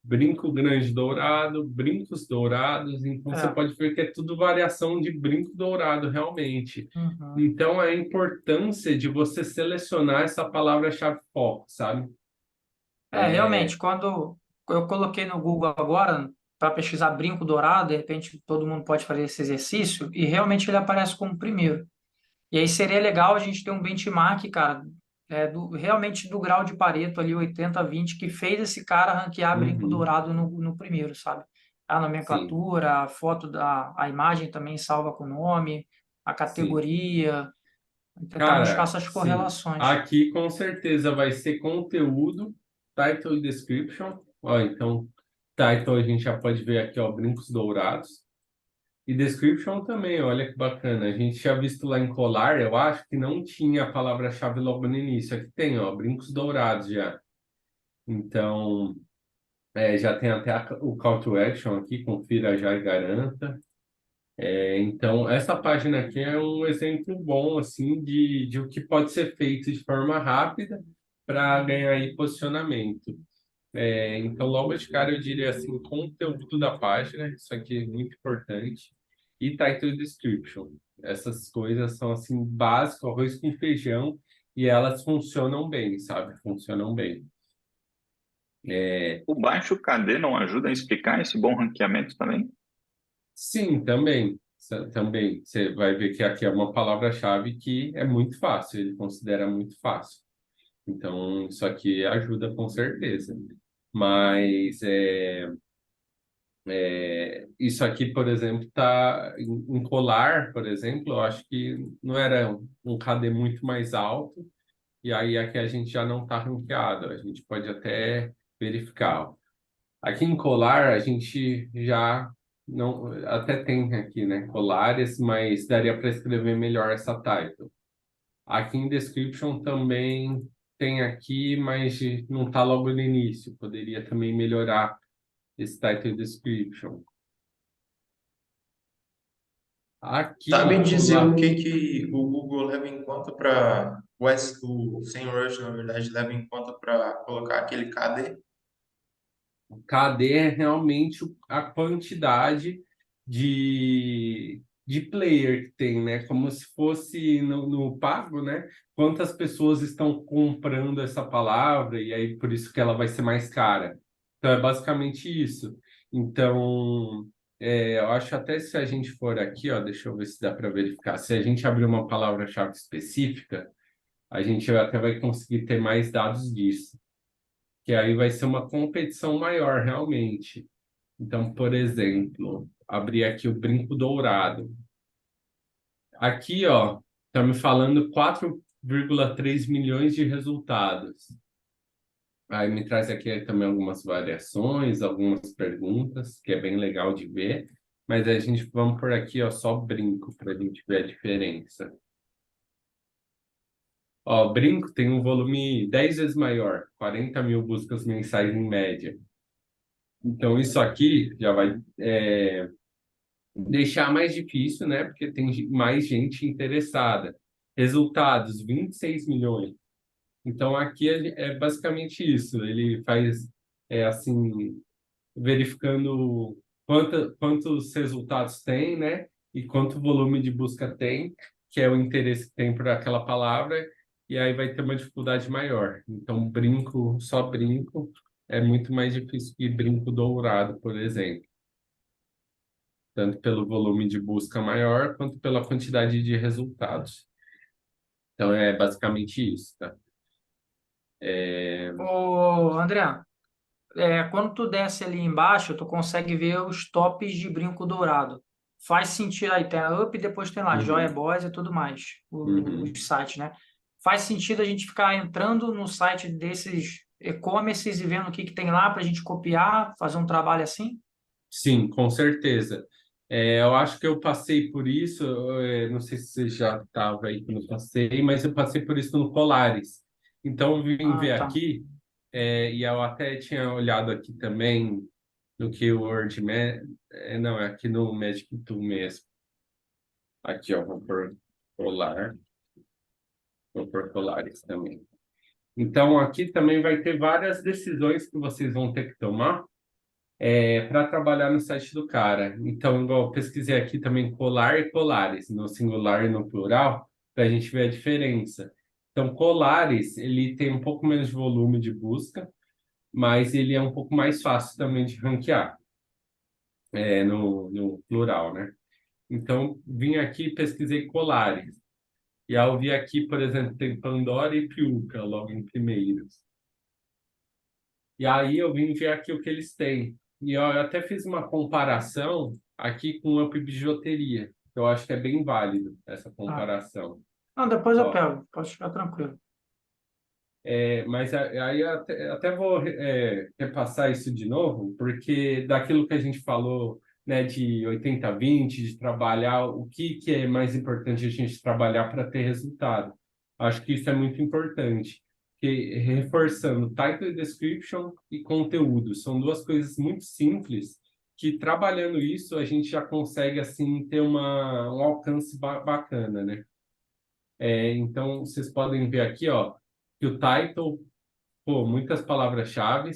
brinco grande dourado, brincos dourados. Então, você É. pode ver que é tudo variação de brinco dourado, realmente. Uhum. Então, é a importância de você selecionar essa palavra-chave foco, sabe? Realmente, quando eu coloquei no Google agora para pesquisar brinco dourado, de repente todo mundo pode fazer esse exercício, e realmente ele aparece como primeiro. E aí seria legal a gente ter um benchmark, cara, realmente do grau de Pareto ali, 80-20, que fez esse cara ranquear brinco Uhum, dourado no primeiro, sabe? A sim, nomenclatura, a foto a imagem também salva com o nome, a sim. categoria, tentar buscar Cara, essas sim. correlações. Aqui com certeza vai ser conteúdo, title e description. Ó, então, title a gente já pode ver aqui, ó, brincos dourados. E description também, olha que bacana. A gente tinha visto lá em Colar, eu acho que não tinha a palavra-chave logo no início. Aqui tem, ó, brincos dourados já. Então, já tem até o call to action aqui, confira já e garanta. Então, essa página aqui é um exemplo bom, assim, de o que pode ser feito de forma rápida para ganhar aí posicionamento. Então, logo de cara, eu diria assim, conteúdo da página, isso aqui é muito importante, e title description. Essas coisas são, assim, básicas, arroz com feijão, e elas funcionam bem, sabe? Funcionam bem. O baixo KD não ajuda a explicar esse bom ranqueamento também? Sim, também. Também. Você vai ver que aqui é uma palavra-chave que é muito fácil, ele considera muito fácil. Então, isso aqui ajuda com certeza. Mas isso aqui, por exemplo, está em Colar, por exemplo, eu acho que não era um KD muito mais alto, e aí aqui a gente já não está ranqueado, a gente pode até verificar. Aqui em Colar, a gente já não, até tem aqui, né, Colares, mas daria para escrever melhor essa title. Aqui em Description também tem aqui, mas não está logo no início. Poderia também melhorar esse title description. Sabe Aqui, dizer o lá, que que o Google leva em conta para o SEMrush, na verdade, leva em conta para colocar aquele KD? KD é realmente a quantidade de player que tem, né? Como se fosse no pago, né? Quantas pessoas estão comprando essa palavra e aí por isso que ela vai ser mais cara. Então é basicamente isso. Então, eu acho até se a gente for aqui, ó, deixa eu ver se dá para verificar. Se a gente abrir uma palavra-chave específica, a gente até vai conseguir ter mais dados disso, que aí vai ser uma competição maior, realmente. Então, por exemplo, abrir aqui o brinco dourado. Aqui, ó, tá me falando 4,3 milhões de resultados. Aí me traz aqui também algumas variações, algumas perguntas, que é bem legal de ver. Mas a gente vamos por aqui, ó, só brinco, para a gente ver a diferença. Ó, brinco tem um volume 10 vezes maior, 40 mil buscas mensais em média. Então, isso aqui já vai deixar mais difícil, né? Porque tem mais gente interessada. Resultados, 26 milhões. Então, aqui é basicamente isso. Ele faz, assim, verificando quantos resultados tem, né? E quanto volume de busca tem, que é o interesse que tem por aquela palavra, e aí vai ter uma dificuldade maior. Então, brinco, só brinco, é muito mais difícil que brinco dourado, por exemplo. Tanto pelo volume de busca maior, quanto pela quantidade de resultados. Então, é basicamente isso, tá? Ô, André, quando tu desce ali embaixo, tu consegue ver os tops de brinco dourado. Faz sentido, aí tem a Up, depois tem lá Joia Uhum, Boys e tudo mais, uhum. os sites, né? Faz sentido a gente ficar entrando no site desses e-commerces e vendo o que que tem lá para a gente copiar, fazer um trabalho assim? Sim, com certeza. Eu acho que eu passei por isso, não sei se você já estava aí quando eu passei, mas eu passei por isso no Polaris. Então, eu vim Ah, ver tá. aqui, e eu até tinha olhado aqui também no Keyword, não, é aqui no Magic Tool mesmo. Aqui, ó, Polar, vou por Polaris também. Então, aqui também vai ter várias decisões que vocês vão ter que tomar para trabalhar no site do cara. Então, igual eu pesquisei aqui também colar e colares, no singular e no plural, para a gente ver a diferença. Então, colares, ele tem um pouco menos de volume de busca, mas ele é um pouco mais fácil também de ranquear, no plural, né? Então, vim aqui e pesquisei colares. E ao vi aqui, por exemplo, tem Pandora e Piuca logo em primeiros. E aí eu vim ver aqui o que eles têm. E ó, eu até fiz uma comparação aqui com o Up Bijuteria. Eu acho que é bem válido essa Ah, comparação. não, depois eu Ó, pego, pode ficar tranquilo. mas aí eu até vou repassar isso de novo, porque daquilo que a gente falou, né, de 80-20, de trabalhar, o que é mais importante a gente trabalhar para ter resultado. Acho que isso é muito importante. Que, reforçando, title description e conteúdo são duas coisas muito simples que trabalhando isso a gente já consegue assim ter um alcance bacana, né? Então vocês podem ver aqui, ó, que o title, pô, muitas palavras-chave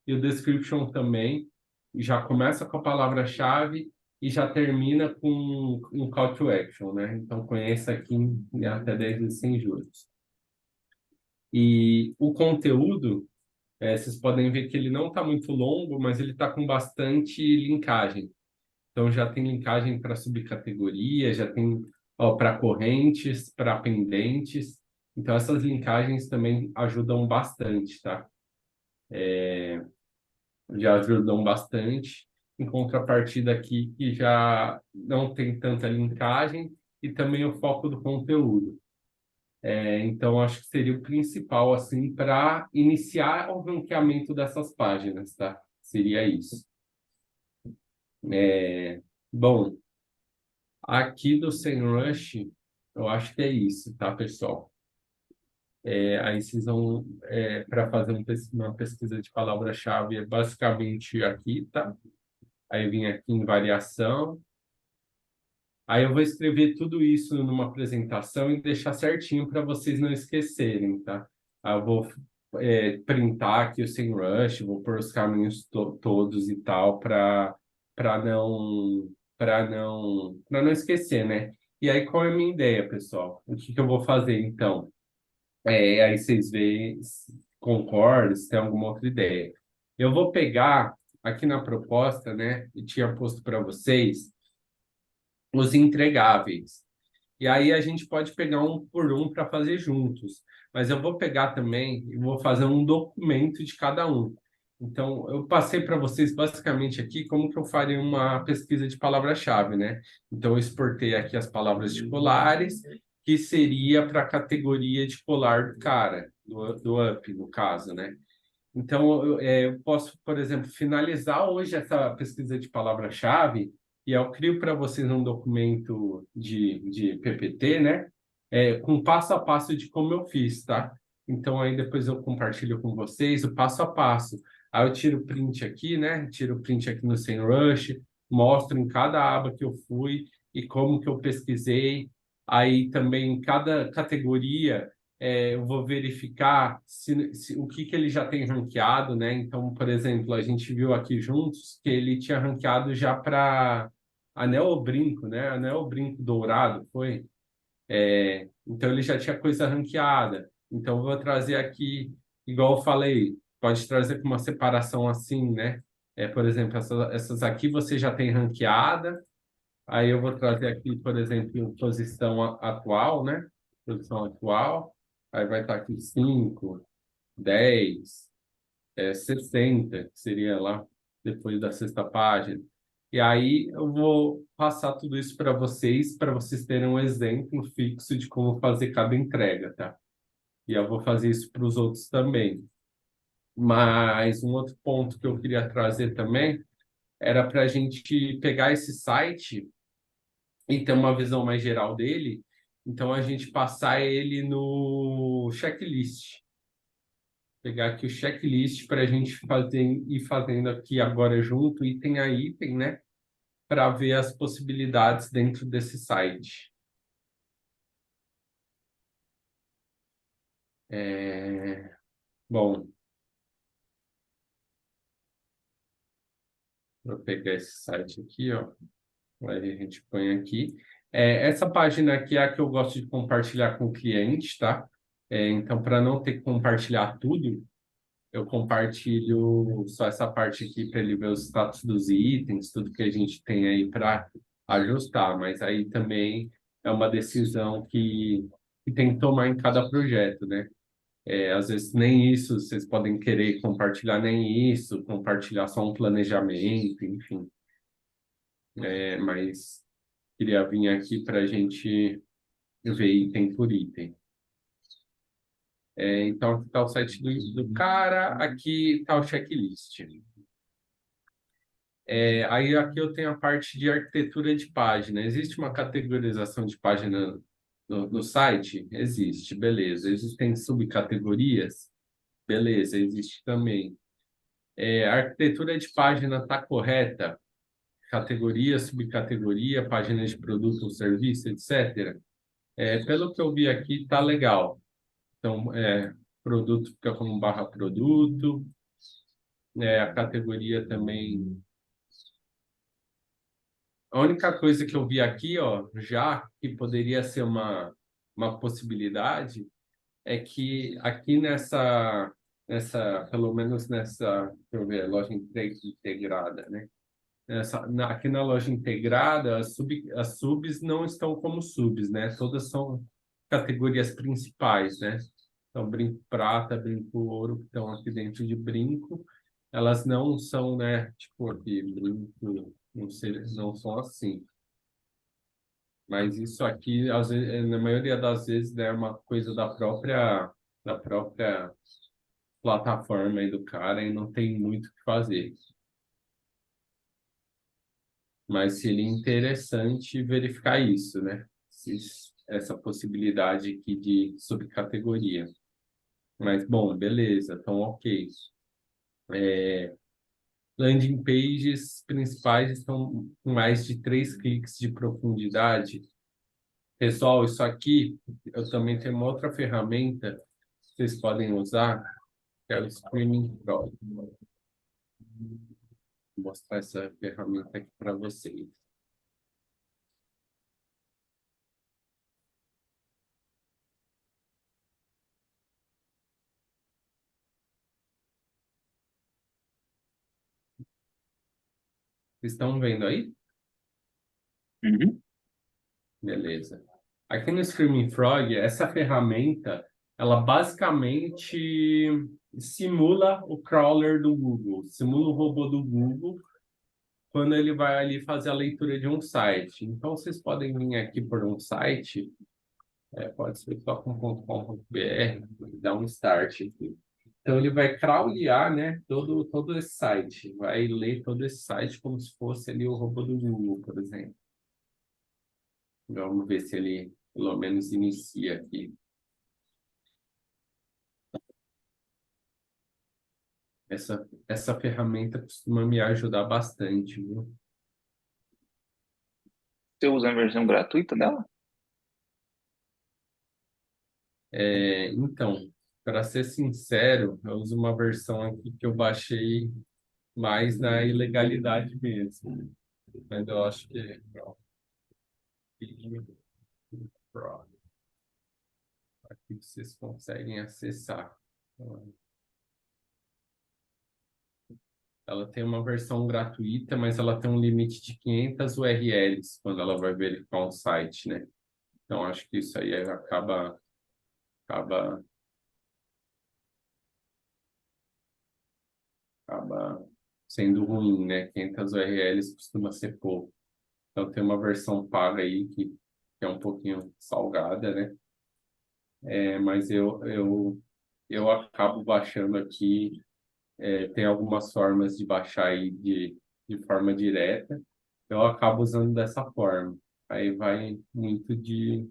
e o description também já começa com a palavra-chave e já termina com um call to action, né? Então conheça aqui em até 10 vezes sem juros. E o conteúdo, vocês podem ver que ele não está muito longo, mas ele está com bastante linkagem. Então já tem linkagem para subcategoria, já tem para correntes, para pendentes. Então essas linkagens também ajudam bastante, tá? Já ajudam bastante. Em contrapartida aqui, que já não tem tanta linkagem e também o foco do conteúdo. Então, acho que seria o principal, assim, para iniciar o ranqueamento dessas páginas, tá? Seria isso. Bom, aqui do SEMrush, eu acho que é isso, tá, pessoal? Aí vocês vão, para fazer uma pesquisa de palavra-chave, é basicamente aqui, tá? Aí eu vim aqui em variação. Aí eu vou escrever tudo isso numa apresentação e deixar certinho para vocês não esquecerem, tá? Aí eu vou printar aqui o SEMrush, vou pôr os caminhos todos e tal para não para não esquecer, né? E aí qual é a minha ideia, pessoal? O que que eu vou fazer então? Aí vocês veem, se concordam, se tem alguma outra ideia. Eu vou pegar aqui na proposta, né? E tinha posto para vocês os entregáveis. E aí a gente pode pegar um por um para fazer juntos. Mas eu vou pegar também e vou fazer um documento de cada um. Então, eu passei para vocês basicamente aqui como que eu faria uma pesquisa de palavra-chave, né? Então, eu exportei aqui as palavras de colares, que seria para a categoria de colar do cara, do up, no caso, né? Então, eu posso, por exemplo, finalizar hoje essa pesquisa de palavra-chave e eu crio para vocês um documento de PPT, né? Com passo a passo de como eu fiz, tá? Então, aí depois eu compartilho com vocês o passo a passo. Aí eu tiro o print aqui, né? Tiro o print aqui no SEMrush, mostro em cada aba que eu fui e como que eu pesquisei. Aí também em cada categoria eu vou verificar o que que ele já tem ranqueado, né? Então, por exemplo, a gente viu aqui juntos que ele tinha ranqueado já para anel ou brinco, né? Anel ou brinco dourado, foi? Então, ele já tinha coisa ranqueada. Então, eu vou trazer aqui, igual eu falei, pode trazer com uma separação assim, né? Por exemplo, essas aqui você já tem ranqueada. Aí eu vou trazer aqui, por exemplo, posição atual, né? Posição atual. Aí vai estar aqui 5, 10, 60, que seria lá depois da sexta página. E aí eu vou passar tudo isso para vocês terem um exemplo fixo de como fazer cada entrega, tá? E eu vou fazer isso para os outros também. Mas um outro ponto que eu queria trazer também era para a gente pegar esse site e ter uma visão mais geral dele. Então, a gente passar ele no checklist. Pegar aqui o checklist para a gente ir fazendo aqui agora junto, item a item, né? Para ver as possibilidades dentro desse site. Bom, vou pegar esse site aqui, ó. Aí a gente põe aqui. Essa página aqui é a que eu gosto de compartilhar com o cliente, tá? Então, para não ter que compartilhar tudo, eu compartilho só essa parte aqui para ele ver o status dos itens, tudo que a gente tem aí para ajustar. Mas aí também é uma decisão que tem que tomar em cada projeto, né? Às vezes nem isso vocês podem querer compartilhar, nem isso, compartilhar só um planejamento, enfim. Mas queria vir aqui para a gente ver item por item. Então, aqui está o site do cara, aqui está o checklist. Aí aqui eu tenho a parte de arquitetura de página. Existe uma categorização de página no site? Existe, beleza. Existem subcategorias? Beleza, existe também. A arquitetura de página está correta? Categoria, subcategoria, página de produto ou serviço, etc. Pelo que eu vi aqui, tá legal. Então, produto fica como barra produto, a categoria também. A única coisa que eu vi aqui, ó, já que poderia ser uma possibilidade, é que aqui pelo menos nessa, deixa eu ver, loja integrada, né? Aqui na loja integrada, as subs não estão como subs, né? Todas são categorias principais, né? Então, brinco prata, brinco ouro, que estão aqui dentro de brinco, elas não são, né? Tipo, aqui, brinco, não são assim. Mas isso aqui, às vezes, na maioria das vezes, é uma coisa da própria plataforma aí do cara e não tem muito o que fazer. Mas seria interessante verificar isso, né? Essa possibilidade aqui de subcategoria. Mas, bom, beleza, então ok. Landing pages principais estão com mais de 3 cliques de profundidade. Pessoal, isso aqui, eu também tenho uma outra ferramenta que vocês podem usar, que é o Screaming Frog. Vou mostrar essa ferramenta aqui para vocês. Vocês estão vendo aí? Uhum. Beleza. Aqui no Screaming Frog, essa ferramenta, ela basicamente simula o crawler do Google, simula o robô do Google quando ele vai ali fazer a leitura de um site. Então, vocês podem vir aqui por um site, pode ser só com .com.br, dar um start aqui. Então, ele vai crawlear, né, todo esse site, vai ler todo esse site como se fosse ali o robô do Google, por exemplo. Vamos ver se ele, pelo menos, inicia aqui. Essa ferramenta costuma me ajudar bastante, viu? Você usa a versão gratuita dela? Então, para ser sincero, eu uso uma versão aqui que eu baixei mais na ilegalidade mesmo. Mas eu acho que... Aqui vocês conseguem acessar. Ela tem uma versão gratuita, mas ela tem um limite de 500 URLs quando ela vai verificar um site, né? Então, acho que isso aí acaba acaba sendo ruim, né? 500 URLs costuma ser pouco. Então tem uma versão paga aí que é um pouquinho salgada, né? Mas eu acabo baixando aqui. Tem algumas formas de baixar aí de forma direta. Eu acabo usando dessa forma. Aí vai muito de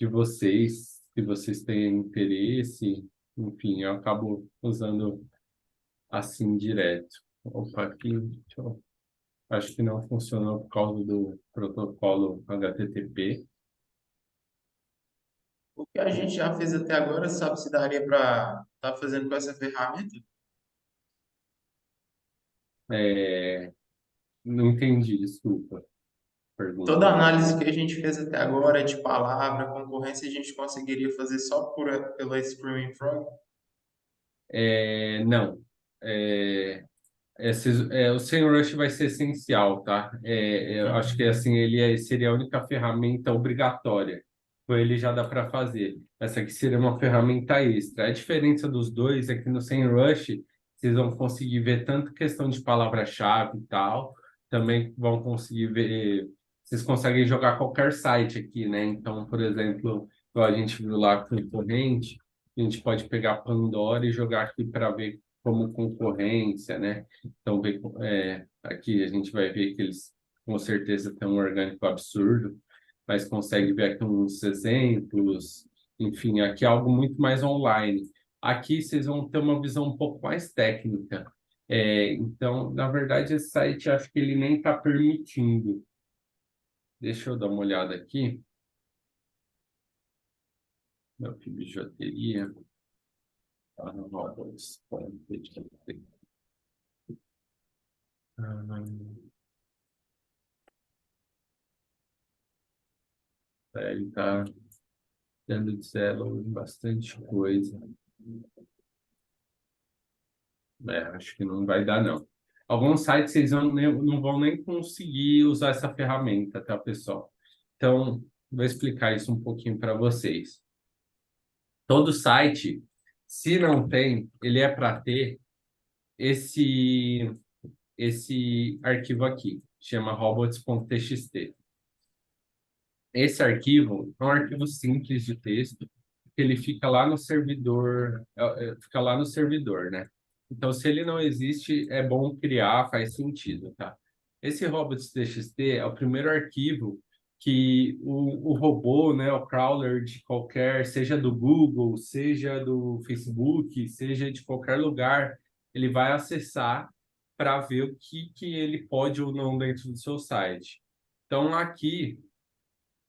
vocês, se vocês têm interesse. Enfim, eu acabo usando assim direto. Opa, aqui, acho que não funcionou por causa do protocolo HTTP. O que a gente já fez até agora, sabe se daria para estar fazendo com essa ferramenta? É, não entendi, desculpa. Toda a Pergunta. análise que a gente fez até agora de palavra, concorrência, a gente conseguiria fazer só pela Screaming Frog? Não. O SEMrush vai ser essencial, tá? Eu acho que assim seria a única ferramenta obrigatória. Com ele já dá para fazer. Essa aqui seria uma ferramenta extra. A diferença dos dois é que no SEMrush vocês vão conseguir ver tanto questão de palavra-chave e tal, também vão conseguir ver. Vocês conseguem jogar qualquer site aqui, né? Então, por exemplo, igual a gente viu lá com o corrente, a gente pode pegar Pandora e jogar aqui para ver como concorrência, né? Então, aqui a gente vai ver que eles com certeza têm um orgânico absurdo, mas consegue ver aqui uns exemplos, enfim, aqui é algo muito mais online. Aqui vocês vão ter uma visão um pouco mais técnica. Então, na verdade, esse site acho que ele nem está permitindo. Deixa eu dar uma olhada aqui. Meu, que bijuteria. Tá no Robots. Ele está dando de zero em bastante coisa. Acho que não vai dar, não. Alguns sites vocês não vão nem conseguir usar essa ferramenta, tá, pessoal? Então, vou explicar isso um pouquinho para vocês. Todo site, se não tem, ele é para ter esse arquivo aqui, chama robots.txt. Esse arquivo é um arquivo simples de texto, que ele fica lá no servidor, né? Então, se ele não existe, é bom criar, faz sentido, tá? Esse robots.txt é o primeiro arquivo que o robô, né, o crawler de qualquer, seja do Google, seja do Facebook, seja de qualquer lugar, ele vai acessar para ver o que ele pode ou não dentro do seu site. Então, aqui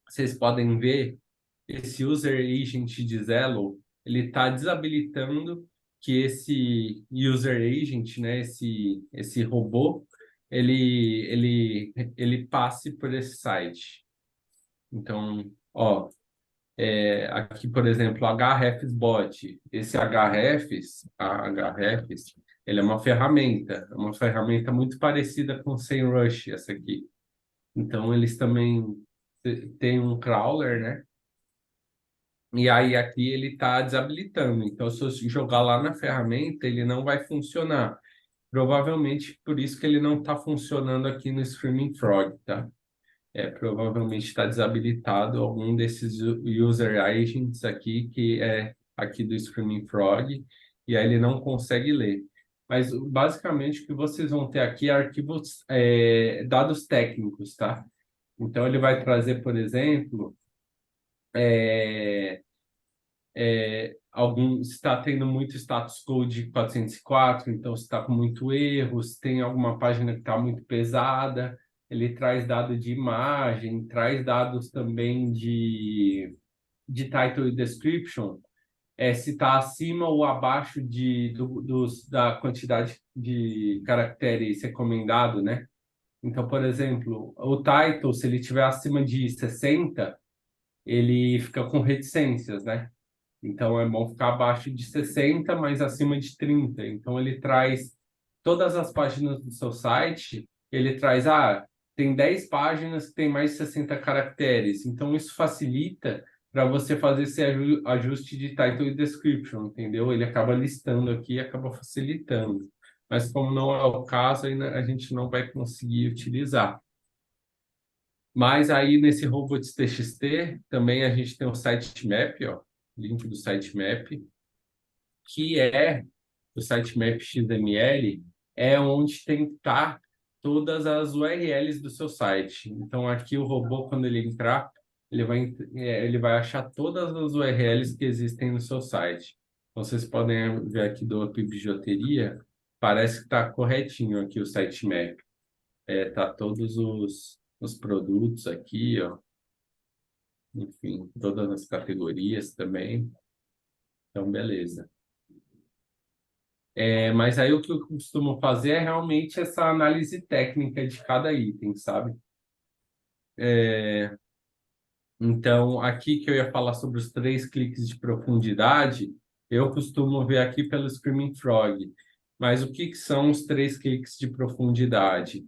vocês podem ver esse user agent de Zello, ele está desabilitando que esse user agent, né, esse robô, ele passe por esse site. Então, ó, aqui, por exemplo, hrefsbot. Esse hrefs, ele é uma ferramenta muito parecida com o SEMrush, essa aqui. Então, eles também têm um crawler, né? E aí aqui ele está desabilitando. Então, se eu jogar lá na ferramenta, ele não vai funcionar. Provavelmente por isso que ele não está funcionando aqui no Screaming Frog, tá? Provavelmente está desabilitado algum desses user agents aqui, que é aqui do Screaming Frog, e aí ele não consegue ler. Mas basicamente o que vocês vão ter aqui é arquivos, dados técnicos, tá? Então ele vai trazer, por exemplo, está tendo muito status code 404, então está com muito erros, tem alguma página que está muito pesada, ele traz dado de imagem, traz dados também de title e description, se está acima ou abaixo da quantidade de caracteres recomendado, né? Então, por exemplo, o title, se ele tiver acima de 60, ele fica com reticências, né? Então, é bom ficar abaixo de 60, mas acima de 30. Então, ele traz todas as páginas do seu site, ele traz, tem 10 páginas que tem mais de 60 caracteres. Então, isso facilita para você fazer esse ajuste de title e description, entendeu? Ele acaba listando aqui e acaba facilitando. Mas como não é o caso, aí a gente não vai conseguir utilizar. Mas aí nesse robots.txt também a gente tem o sitemap, ó, link do sitemap, que é o sitemap XML, é onde tem que estar todas as URLs do seu site. Então aqui o robô, quando ele entrar, ele vai achar todas as URLs que existem no seu site. Então, vocês podem ver aqui do Up Bijuteria, parece que está corretinho aqui o sitemap. Tá todos os produtos aqui, ó. Enfim, todas as categorias também. Então, beleza. Mas aí o que eu costumo fazer é realmente essa análise técnica de cada item, sabe? Então, aqui que eu ia falar sobre os 3 cliques de profundidade, eu costumo ver aqui pelo Screaming Frog. Mas o que são os 3 cliques de profundidade?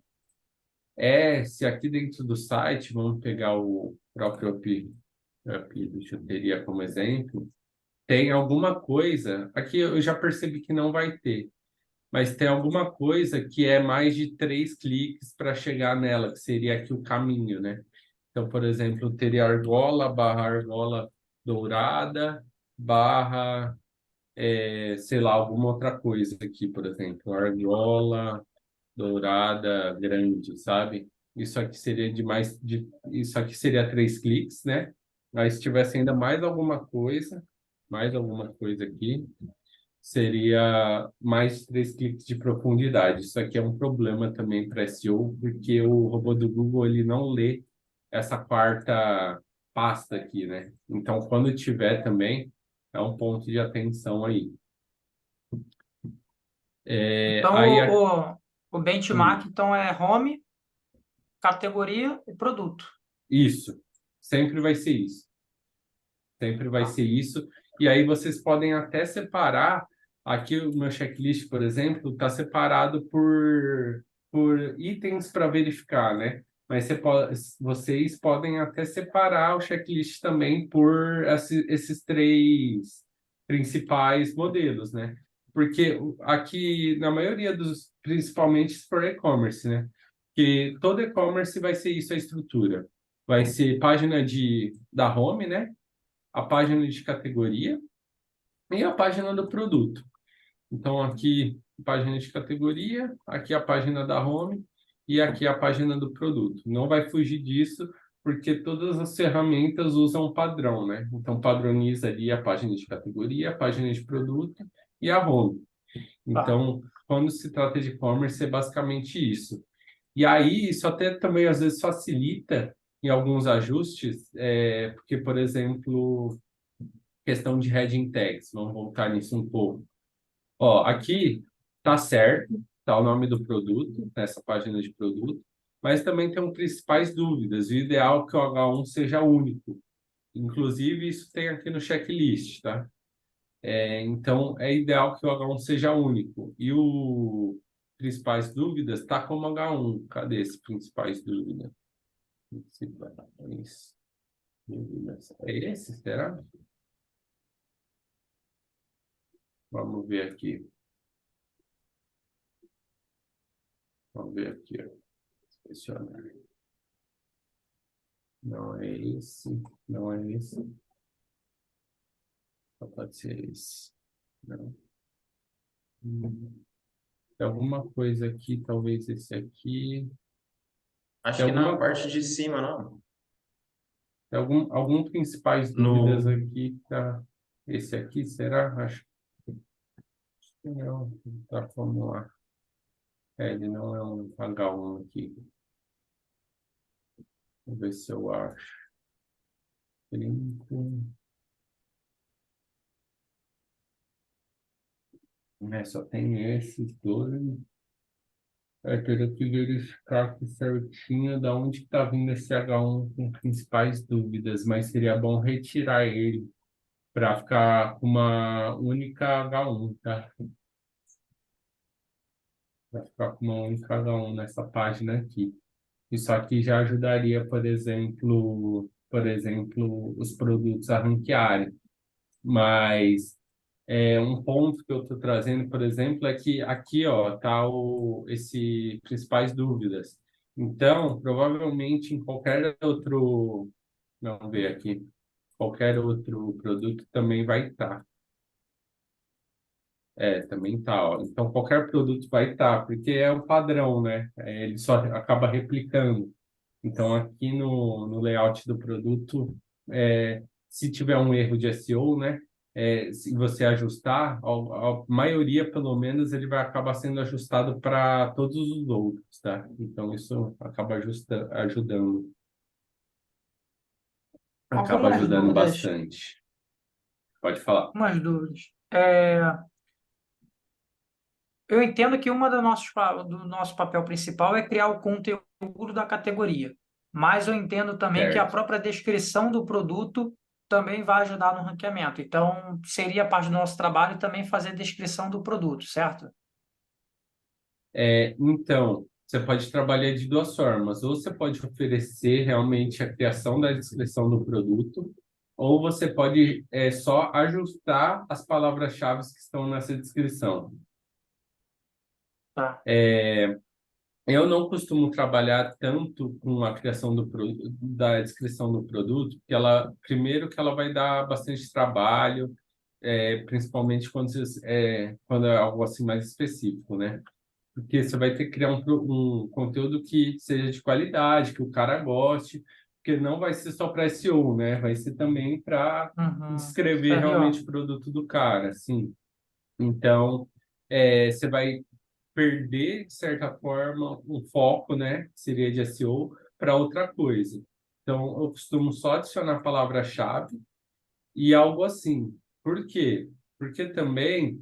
Se aqui dentro do site, vamos pegar o próprio Up Bijuteria como exemplo, tem alguma coisa, aqui eu já percebi que não vai ter, mas tem alguma coisa que é mais de 3 cliques para chegar nela, que seria aqui o caminho, né? Então, por exemplo, teria argola dourada, barra, sei lá, alguma outra coisa aqui, por exemplo, argola dourada grande, sabe? Isso aqui seria 3 cliques, né? Mas se tivesse ainda mais alguma coisa aqui, seria mais 3 cliques de profundidade. Isso aqui é um problema também para SEO, porque o robô do Google ele não lê essa quarta pasta aqui, né? Então, quando tiver também, é um ponto de atenção aí. Então, Aí, o benchmark então é home, categoria e produto. isso, sempre vai ser isso. Sempre vai ser isso. E aí vocês podem até separar. Aqui o meu checklist, por exemplo, está separado por itens para verificar, né? Mas vocês podem até separar o checklist também por esses 3 principais modelos, né? Porque aqui, na maioria dos, principalmente se for e-commerce, né? Que todo e-commerce vai ser isso, a estrutura. Vai ser página da home, né? A página de categoria e a página do produto. Então, aqui, página de categoria, aqui a página da home e aqui a página do produto. Não vai fugir disso, porque todas as ferramentas usam padrão, né? Então, padroniza ali a página de categoria, a página de produto e a home. Então, quando se trata de e-commerce, é basicamente isso. E aí, isso até também, às vezes, facilita em alguns ajustes, porque, por exemplo, questão de heading tags, vamos voltar nisso um pouco. Ó, aqui tá certo, tá o nome do produto, nessa página de produto, mas também tem principais dúvidas. O ideal é que o H1 seja único. Inclusive, isso tem aqui no checklist, tá? Então, é ideal que o H1 seja único. E o principais dúvidas está como H1. Cadê esse principais dúvidas? Principais dúvidas. É esse, será? Vamos ver aqui. Vamos ver aqui, ó. Selecionar. Não é esse, não é esse. Só pode ser esse. Não. Tem alguma coisa aqui, talvez esse aqui. Acho Tem que na alguma, parte de cima, não. tem algum principais dúvidas aqui. Tá. Esse aqui, será? Acho que não. Tá, vamos lá. Ele não é um H1 aqui. Vou ver se eu acho. 30. Só tem esses dois. Teria que verificar aqui certinho de onde está vindo esse H1 com principais dúvidas, mas seria bom retirar ele para ficar com uma única H1, tá? Para ficar com uma única H1 nessa página aqui. Isso aqui já ajudaria, por exemplo, por exemplo, os produtos a ranquearem. Mas um ponto que eu estou trazendo, por exemplo, é que aqui, ó, tá esse principais dúvidas. Então, provavelmente em qualquer outro, vamos ver aqui, qualquer outro produto também vai estar. Também tá, ó. Então, qualquer produto vai estar, porque é o padrão, né? Ele só acaba replicando. Então, aqui no layout do produto, se tiver um erro de SEO, né? Se você ajustar, a maioria, pelo menos, ele vai acabar sendo ajustado para todos os outros, tá? Então, isso ajudando. Acaba Algumas ajudando dúvidas, bastante. Pode falar. algumas dúvidas. Eu entendo que uma do nosso papel principal é criar o conteúdo da categoria, mas eu entendo também que a Certo. própria descrição do produto também vai ajudar no ranqueamento. Então, seria parte do nosso trabalho também fazer a descrição do produto, certo? Então, você pode trabalhar de duas formas. Ou você pode oferecer realmente a criação da descrição do produto, ou você pode só ajustar as palavras-chave que estão nessa descrição. Tá. Eu não costumo trabalhar tanto com a criação da descrição do produto, porque primeiro que ela vai dar bastante trabalho, principalmente quando é algo assim mais específico, né? Porque você vai ter que criar um conteúdo que seja de qualidade, que o cara goste, porque não vai ser só para SEO, né? Vai ser também para descrever realmente o produto do cara, assim. Então, você vai perder, de certa forma, um foco, né? Que seria de SEO, para outra coisa. Então, eu costumo só adicionar palavra-chave e algo assim. Por quê? Porque também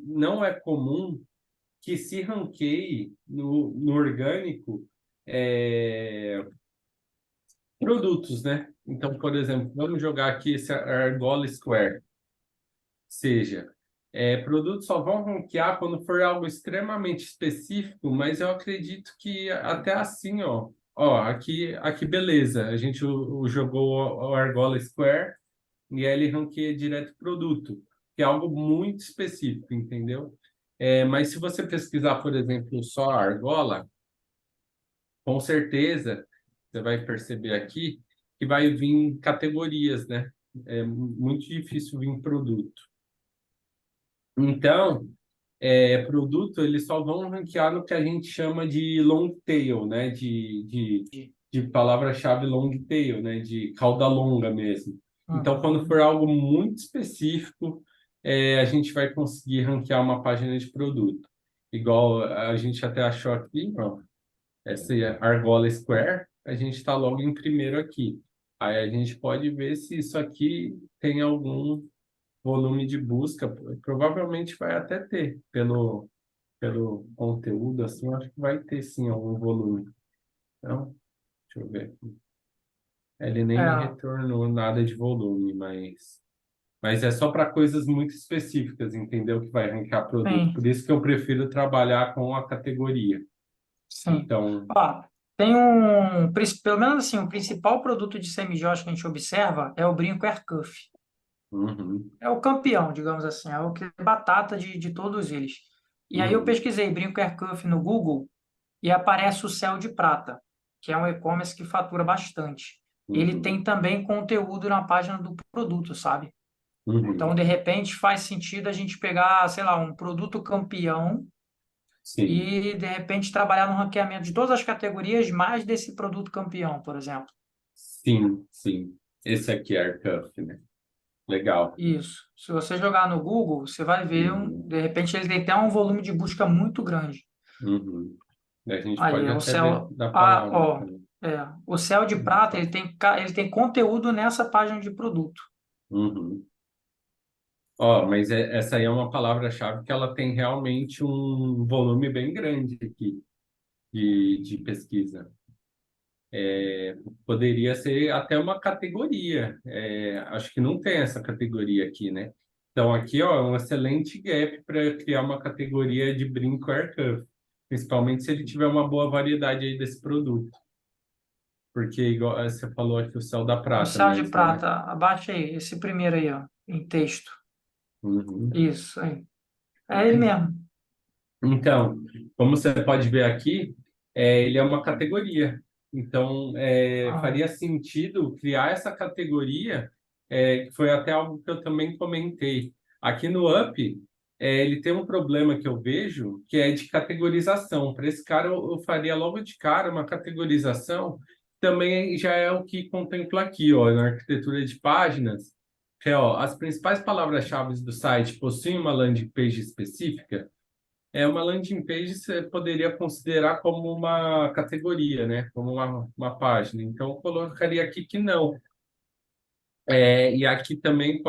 não é comum que se ranqueie no orgânico produtos, né? Então, por exemplo, vamos jogar aqui esse Argola Square. Seja, produtos só vão ranquear quando for algo extremamente específico, mas eu acredito que até assim, aqui beleza, a gente jogou o Argola Square e aí ele ranqueia direto produto, que é algo muito específico, entendeu? Mas se você pesquisar, por exemplo, só a argola, com certeza você vai perceber aqui que vai vir categorias, né? É muito difícil vir produto. Então, produto, eles só vão ranquear no que a gente chama de long tail, né? De palavra-chave long tail, né? De cauda longa mesmo. Então, quando for algo muito específico, a gente vai conseguir ranquear uma página de produto. Igual a gente até achou aqui, ó, essa Argola Square, a gente está logo em primeiro aqui. Aí a gente pode ver se isso aqui tem algum volume de busca, provavelmente vai até ter, pelo conteúdo, assim, eu acho que vai ter sim algum volume. Então, deixa eu ver aqui. Ele nem me É, retornou nada de volume, mas é só para coisas muito específicas, entendeu? Que vai ranquear produto. sim, Por isso que eu prefiro trabalhar com a categoria. sim. Então, Ó, pelo menos assim, o principal produto de semijótica que a gente observa é o brinco Aircuff. uhum, É o campeão, digamos assim, é o que é batata de todos eles. E aí eu uhum, pesquisei brinco Aircuff no Google e aparece o Céu de Prata, que é um e-commerce que fatura bastante. Ele uhum, tem também conteúdo na página do produto, sabe? Então, uhum. de repente, faz sentido a gente pegar, sei lá, um produto campeão Sim, e, de repente, trabalhar no ranqueamento de todas as categorias, mais desse produto campeão, por exemplo. sim, sim. Esse aqui é Aircuff, né? Legal. Isso. Se você jogar no Google, você vai ver, Uhum, de repente, ele tem até um volume de busca muito grande. uhum. A gente Aí, pode é o até ver céu. da Ah, palavra ó, também. o Céu de Prata, ele tem conteúdo nessa página de produto. Uhum. Ó, mas essa aí é uma palavra-chave que ela tem realmente um volume bem grande aqui de pesquisa. Poderia ser até uma categoria. Acho que não tem essa categoria aqui, né? Então aqui, ó, é um excelente gap para criar uma categoria de brinco aircuff, principalmente se ele tiver uma boa variedade aí desse produto. Porque, igual você falou aqui, o céu da O prata céu de mesmo, né? prata, abaixa aí, esse primeiro aí, ó, em texto. Uhum. Isso aí. É ele mesmo. Então, como você pode ver aqui, ele é uma categoria. Então, Ah, faria sentido criar essa categoria, que foi até algo que eu também comentei. Aqui no Up, ele tem um problema que eu vejo, que é de categorização. Para esse cara, eu faria logo de cara uma categorização, também já é o que contempla aqui, ó, na arquitetura de páginas, que é, ó, as principais palavras-chave do site possuem uma landing page específica. Uma landing page você poderia considerar como uma categoria, né? Como uma página. Então, eu colocaria aqui que não. E aqui também,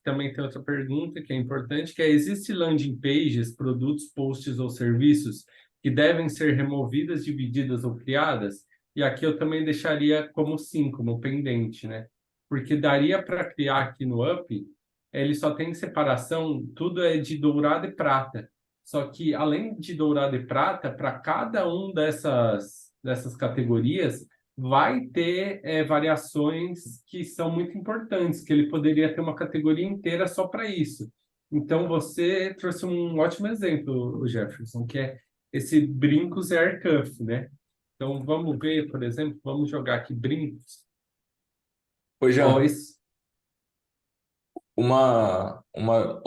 também tem outra pergunta que é importante, que é: existe landing pages, produtos, posts ou serviços que devem ser removidas, divididas ou criadas? E aqui eu também deixaria como sim, como pendente, né? Porque daria para criar aqui no Up, ele só tem separação, tudo é de dourado e prata. Só que além de dourado e prata, para cada um dessas categorias, vai ter variações que são muito importantes, que ele poderia ter uma categoria inteira só para isso. Então, você trouxe um ótimo exemplo, Jefferson, que é esse brincos e aircuff, né? Então, vamos ver, por exemplo, vamos jogar aqui brincos. Ô, Ó, Jean,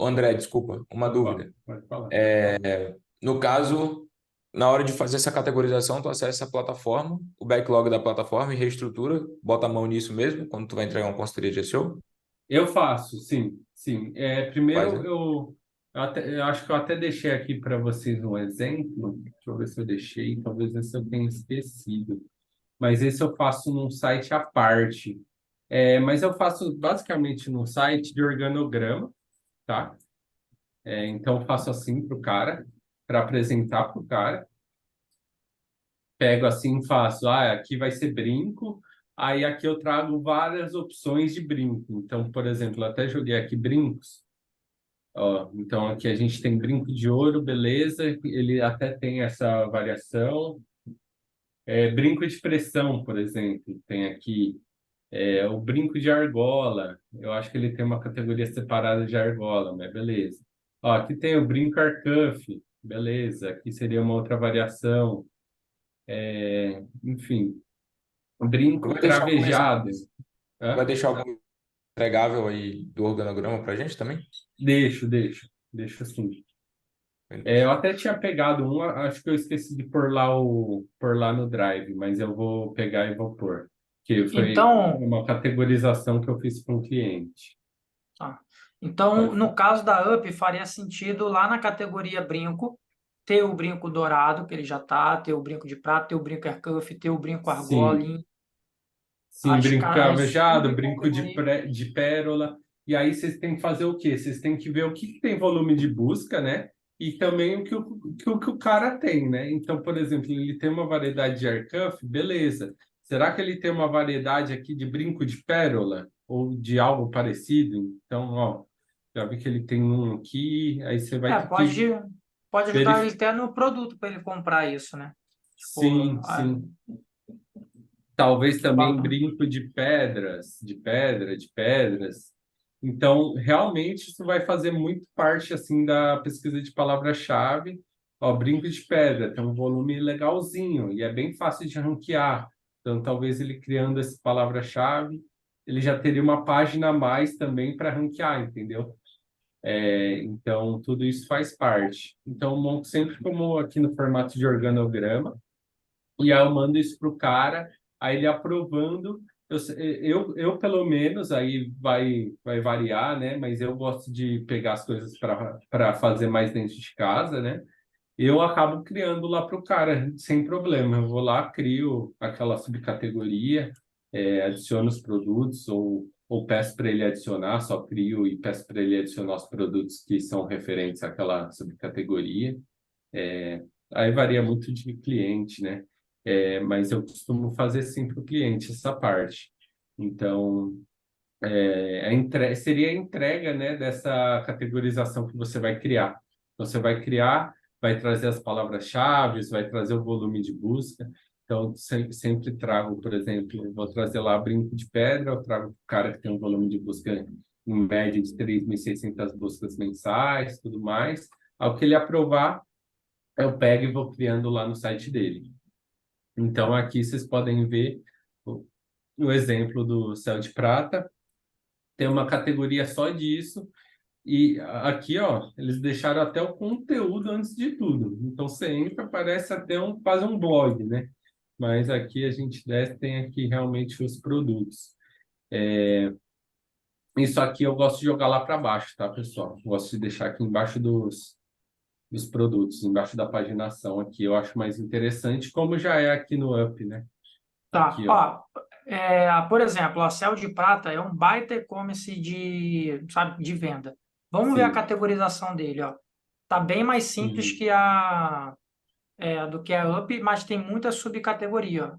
André, desculpa, uma Opa, dúvida. pode falar. No caso, na hora de fazer essa categorização, tu acessa a plataforma, o backlog da plataforma e reestrutura, bota a mão nisso mesmo, quando tu vai entregar uma consultoria de SEO? Eu faço, sim, sim. Faz, Primeiro, né? eu acho que eu até deixei aqui para vocês um exemplo. Deixa eu ver se eu deixei, talvez esse eu tenha esquecido. Mas esse eu faço num site à parte. Mas eu faço basicamente num site de organograma, tá? Então eu faço assim para o cara, para apresentar para o cara. Pego assim, faço, aqui vai ser brinco, aí aqui eu trago várias opções de brinco. Então, por exemplo, eu até joguei aqui brincos. Ó, então aqui a gente tem brinco de ouro, beleza, ele até tem essa variação. Brinco de pressão, por exemplo, tem aqui. O brinco de argola, eu acho que ele tem uma categoria separada de argola, mas beleza. Ó, aqui tem o brinco arcuff, beleza, aqui seria uma outra variação. Enfim, Tu brinco vai deixar algum, cravejado. tu vai Hã? deixar algum entregável aí do organograma pra gente também? Deixo assim. Eu até tinha pegado um, acho que eu esqueci de pôr lá no Drive, mas eu vou pegar e vou pôr. Que foi então, uma categorização que eu fiz com o cliente. tá. Então, Pode no falar. caso da Up, faria sentido lá na categoria brinco, ter o brinco dourado, que ele já tá, ter o brinco de prata, ter o brinco aircuff, ter o brinco argola, Sim, sim, as, brinco as cravejado, brinco subcategorias. de pérola. E aí vocês têm que fazer o quê? Vocês têm que ver o que tem volume de busca, né? E também o que o cara tem, né? Então, por exemplo, ele tem uma variedade de aircuff, beleza. Será que ele tem uma variedade aqui de brinco de pérola? Ou de algo parecido? Então, ó, já vi que ele tem um aqui, aí você vai ter que Pode ajudar ele verificar. até no produto para ele comprar isso, né? Tipo, Sim, sim. Talvez também bacana. brinco de pedras, de pedras. Então, realmente, isso vai fazer muito parte assim da pesquisa de palavra-chave. Ó, brinco de pedra tem um volume legalzinho e é bem fácil de ranquear. Então, talvez ele criando essa palavra-chave, ele já teria uma página a mais também para ranquear, entendeu? Então, tudo isso faz parte. Então, eu monto sempre como aqui no formato de organograma. E aí eu mando isso pro cara, aí ele aprovando, pelo menos, aí vai variar, né? Mas eu gosto de pegar as coisas para fazer mais dentro de casa, né? Eu acabo criando lá pro cara, sem problema. Eu vou lá, crio aquela subcategoria, adiciono os produtos, ou peço para ele adicionar, só crio e peço para ele adicionar os produtos que são referentes àquela subcategoria. Aí varia muito de cliente, né? Mas eu costumo fazer sim para o cliente essa parte. Então, seria a entrega, né, dessa categorização que você vai criar. Você vai criar, vai trazer as palavras-chave, vai trazer o volume de busca. Então, sempre trago, por exemplo, eu vou trazer lá brinco de pedra, eu trago o cara que tem um volume de busca em média de 3.600 buscas mensais, tudo mais. Ao que ele aprovar, eu pego e vou criando lá no site dele. Então, aqui vocês podem ver o exemplo do Céu de Prata, tem uma categoria só disso, e aqui, ó, eles deixaram até o conteúdo antes de tudo. Então, você entra, parece até quase um blog, né? Mas aqui a gente desce, tem aqui realmente os produtos. Isso aqui eu gosto de jogar lá para baixo, tá, pessoal? Gosto de deixar aqui embaixo dos produtos, embaixo da paginação aqui. Eu acho mais interessante, como já é aqui no Up, né? Tá, Aqui, ó. ó, por exemplo, a Céu de Prata é um baita e-commerce sabe, de venda. Vamos ver a Sim. categorização dele, ó. Tá bem mais simples Uhum. do que a Up, mas tem muita subcategoria, ó.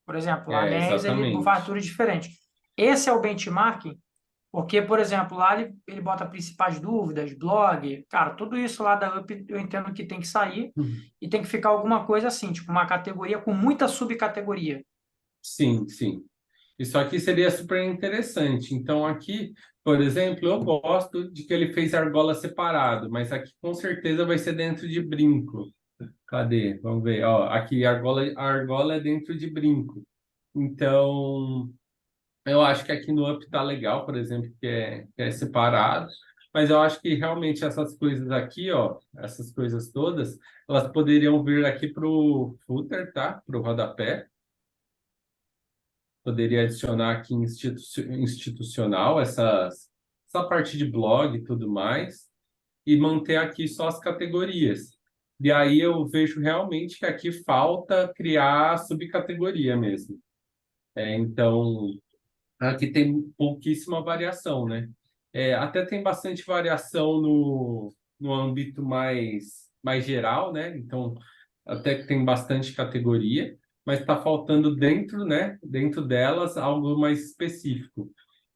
Por exemplo, a Anéis, ele faz Exatamente. tudo diferente. Esse é o benchmarking, porque, por exemplo, lá ele bota principais dúvidas, blog, cara, tudo isso lá da Up eu entendo que tem que sair e tem que ficar alguma coisa assim, tipo uma categoria com muita subcategoria. Sim, sim. Isso aqui seria super interessante. Então, aqui, por exemplo, eu gosto de que ele fez argola separado, mas aqui com certeza vai ser dentro de brinco. Cadê? Vamos ver. Ó, aqui a argola é dentro de brinco. Então, eu acho que aqui no Up tá legal, por exemplo, que é separado. Mas eu acho que realmente essas coisas aqui, ó, essas coisas todas, elas poderiam vir aqui pro footer, tá? Pro rodapé. Poderia adicionar aqui institucional, essa parte de blog e tudo mais, e manter aqui só as categorias. E aí eu vejo realmente que aqui falta criar subcategoria mesmo. Então, aqui tem pouquíssima variação, né? Até tem bastante variação no âmbito mais geral, né? Então, até que tem bastante categoria, mas está faltando dentro, né? Dentro delas, algo mais específico.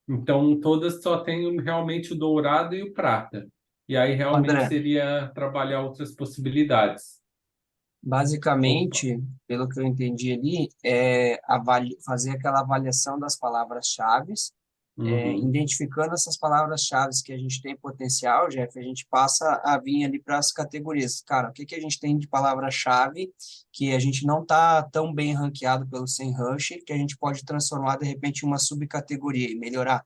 Então, todas só têm realmente o dourado e o prata. E aí, realmente, André, seria trabalhar outras possibilidades. Opa. basicamente, pelo que eu entendi ali, fazer aquela avaliação das palavras-chave, Uhum. identificando essas palavras-chave que a gente tem potencial, Jeff, a gente passa a vir ali para as categorias. Cara, o que que a gente tem de palavra-chave que a gente não está tão bem ranqueado pelo SEMrush, que a gente pode transformar, de repente, em uma subcategoria e melhorar,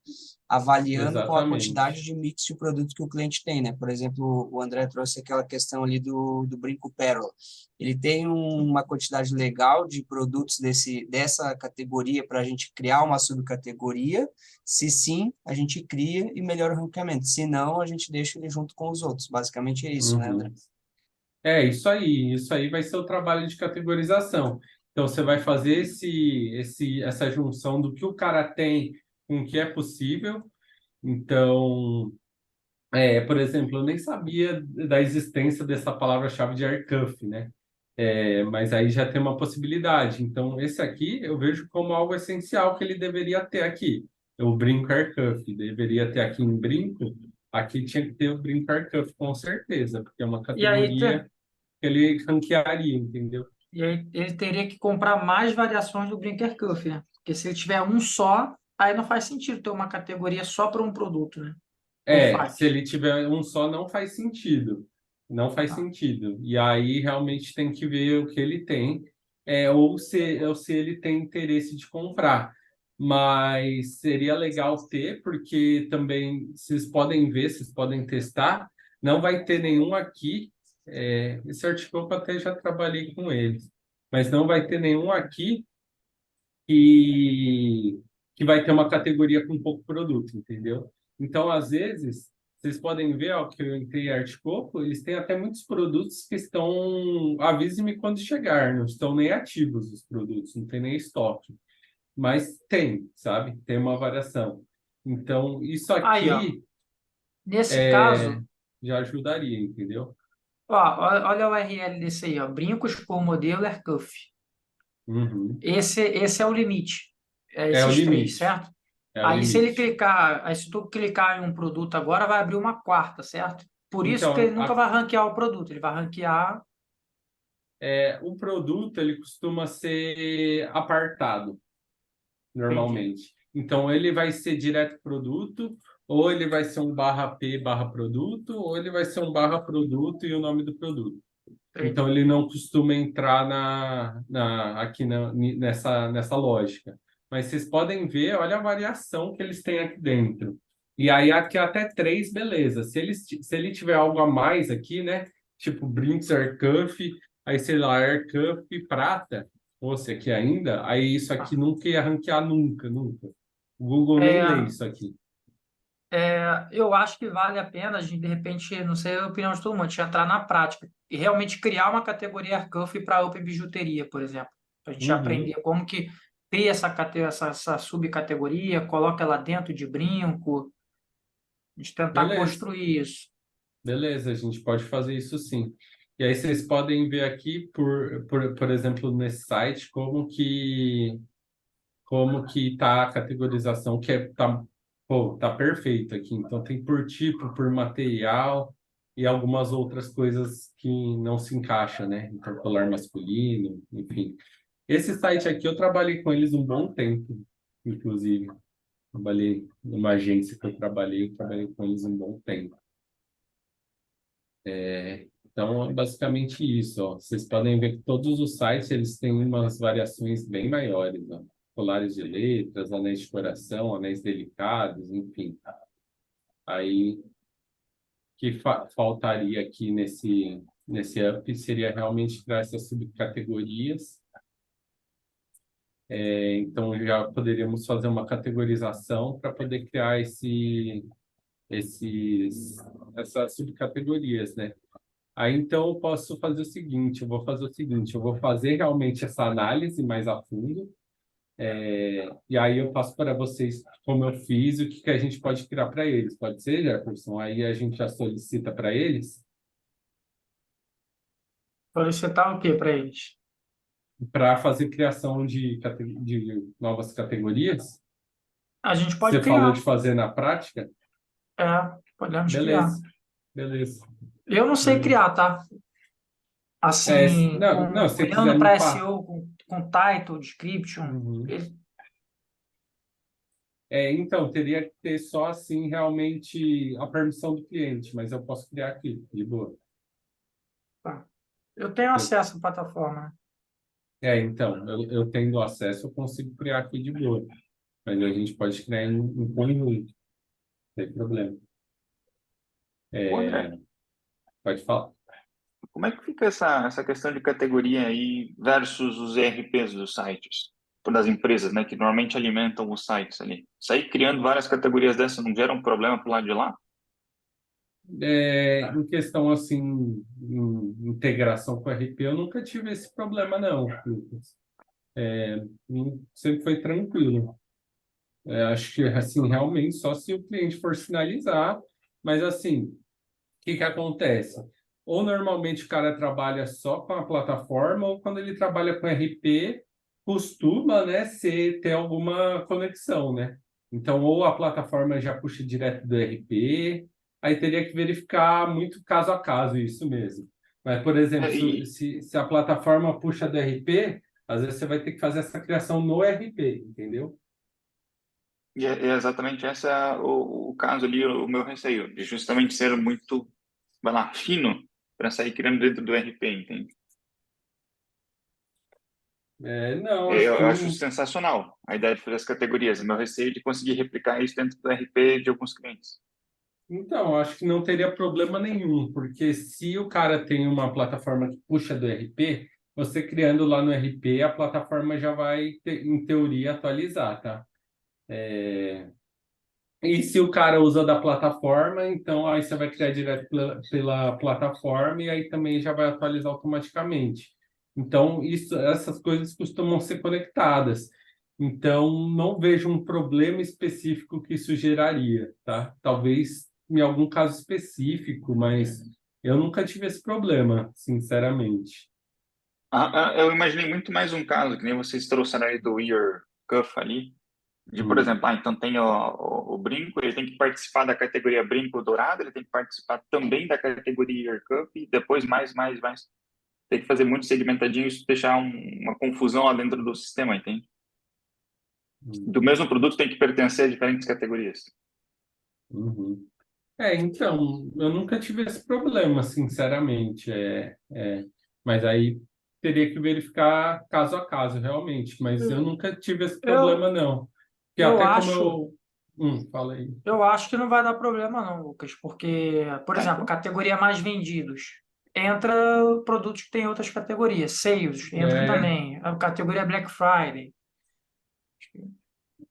avaliando com a quantidade Exatamente. de mix de produto que o cliente tem, né? Por exemplo, o André trouxe aquela questão ali do brinco pérola. Ele tem uma quantidade legal de produtos dessa categoria para a gente criar uma subcategoria. Se sim, a gente cria e melhora o ranqueamento. Se não, a gente deixa ele junto com os outros. Basicamente é isso, né, André? Uhum. Isso aí vai ser o trabalho de categorização. Então, você vai fazer essa junção do que o cara tem com o que é possível. Então, por exemplo, eu nem sabia da existência dessa palavra-chave de aircuff, né? Mas aí já tem uma possibilidade. Então, esse aqui eu vejo como algo essencial que ele deveria ter aqui. O brinco aircuff deveria ter aqui em brinco. Aqui tinha que ter o brinco aircuff, com certeza, porque é uma E aí, categoria que ele ranquearia, entendeu? e aí ele teria que comprar mais variações do Brinker Cuff, né? Porque se ele tiver um só, aí não faz sentido ter uma categoria só para um produto, né? Ou faz? Se ele tiver um só, não faz sentido. Não faz Tá. sentido. E aí realmente tem que ver o que ele tem, ou se ele tem interesse de comprar. Mas seria legal ter, porque também vocês podem ver, vocês podem testar. Não vai ter nenhum aqui. Esse artigo eu até já trabalhei com eles, mas não vai ter nenhum aqui que, que vai ter uma categoria com pouco produto, entendeu? Então, às vezes, vocês podem ver, ó, que eu entrei em Arte Coco, eles têm até muitos produtos que estão, avise-me quando chegar, não estão nem ativos os produtos, não tem nem estoque, mas tem, sabe? Tem uma variação. Então, isso Aí, ó. aqui Nesse caso, já ajudaria, entendeu? ó, olha o URL desse aí, ó. Brincos por modelo Aircuff. Uhum. Esse é o limite. É É o esses três, limite, certo? é o Aí se ele limite. clicar, aí se tu clicar em um produto agora, vai abrir uma quarta, certo? Por isso que ele Então, nunca vai ranquear o produto, ele vai ranquear o produto ele costuma ser apartado, Entendi. normalmente. Então, ele vai ser direto produto, ou ele vai ser um barra P barra produto, ou ele vai ser um barra produto e o nome do produto. Então, Entendi. ele não costuma entrar aqui nessa lógica. Mas vocês podem ver, olha a variação que eles têm aqui dentro. E aí, aqui até 3, beleza. Se ele tiver algo a mais aqui, né? Tipo Brinks Air Cuff, aí sei lá, Air Cuff prata, fosse aqui ainda, aí isso aqui nunca ia ranquear nunca, nunca. O Google nem lê É, isso aqui. eu acho que vale a pena a gente, de repente, não sei a opinião de todo mundo, a gente entrar na prática e realmente criar uma categoria Aircuff para Up Bijuteria, por exemplo. A gente Uhum, aprender como que cria essa subcategoria, coloca ela dentro de brinco, a gente tentar beleza. construir isso. Beleza, a gente pode fazer isso sim. E aí vocês podem ver aqui, por exemplo, nesse site, como que tá a categorização, tá perfeito aqui. Então tem por tipo, por material e algumas outras coisas que não se encaixam, né? Então, colar masculino, enfim. Esse site aqui eu trabalhei com eles um bom tempo, inclusive. Trabalhei numa agência que eu trabalhei com eles um bom tempo. Então, é basicamente isso, ó. Vocês podem ver que todos os sites eles têm umas variações bem maiores, ó. Colares de letras, anéis de coração, anéis delicados, enfim. Aí, o que faltaria aqui nesse up seria realmente criar essas subcategorias. Então, já poderíamos fazer uma categorização para poder criar essas subcategorias, né? Aí, então, eu posso fazer o seguinte, eu vou fazer realmente essa análise mais a fundo, e aí eu passo para vocês como eu fiz e o que que a gente pode criar para eles. Pode ser, Jefferson? Aí a gente já solicita para eles, Solicitar o quê para eles? para fazer criação de novas categorias. A gente pode Você falou de criar, fazer na prática? podemos criar. Beleza, beleza, Eu não sei beleza. criar, tá? Assim, Não, não, se você quiser olhando me para passar. SEO com title, description, Então, teria que ter só assim realmente a permissão do cliente, mas eu posso criar aqui, de boa. tá. Eu tenho acesso à plataforma, né? Então, eu tendo acesso, eu consigo criar aqui de boa, mas a gente pode criar em conjunto, não tem problema. Ô, André, É, pode falar. como é que fica essa questão de categoria aí versus os ERPs dos sites, das empresas, né, que normalmente alimentam os sites ali? Sair criando várias categorias dessas não gera um problema pro lado de lá? Em questão assim, integração com o RP, eu nunca tive esse problema, não, Lucas. Sempre foi tranquilo. Acho que assim, realmente, só se o cliente for sinalizar, mas assim, o que que acontece? Ou normalmente o cara trabalha só com a plataforma, ou quando ele trabalha com RP, costuma, né, ter alguma conexão, né? Então, ou a plataforma já puxa direto do RP, aí teria que verificar muito caso a caso, isso mesmo. Mas, por exemplo, É, e, se a plataforma puxa do RP, às vezes você vai ter que fazer essa criação no RP, entendeu? é exatamente essa o caso ali, o meu receio, de justamente ser muito, vai lá, fino para sair criando dentro do RP, entende? Não, acho que Eu acho não. sensacional a ideia de fazer as categorias. O meu receio é de conseguir replicar isso dentro do RP de alguns clientes. Então, acho que não teria problema nenhum, porque se o cara tem uma plataforma que puxa do RP, você criando lá no RP, a plataforma já vai, em teoria, atualizar, tá? E se o cara usa da plataforma, então aí você vai criar direto pela plataforma e aí também já vai atualizar automaticamente. Então, essas coisas costumam ser conectadas. Então, não vejo um problema específico que isso geraria, tá? Talvez em algum caso específico, mas eu nunca tive esse problema, sinceramente. Eu imaginei muito mais um caso, que nem vocês trouxeram aí do Ear Cuff ali, de, por Hum. exemplo, então tem o brinco, ele tem que participar da categoria brinco dourado, ele tem que participar também da categoria Ear Cuff, e depois mais. ter que fazer muito segmentadinho e isso deixar uma confusão lá dentro do sistema, entende? Do mesmo produto tem que pertencer a diferentes categorias. Uhum. Então, eu nunca tive esse problema, sinceramente. Mas aí teria que verificar caso a caso, realmente. Mas eu nunca tive esse Eu, problema, não. Porque eu até como acho, eu. Fala aí. eu acho que não vai dar problema não, Lucas, porque, por Tá, exemplo, então. categoria mais vendidos. Entra produtos que tem outras categorias. Sales entra É, também. A categoria Black Friday.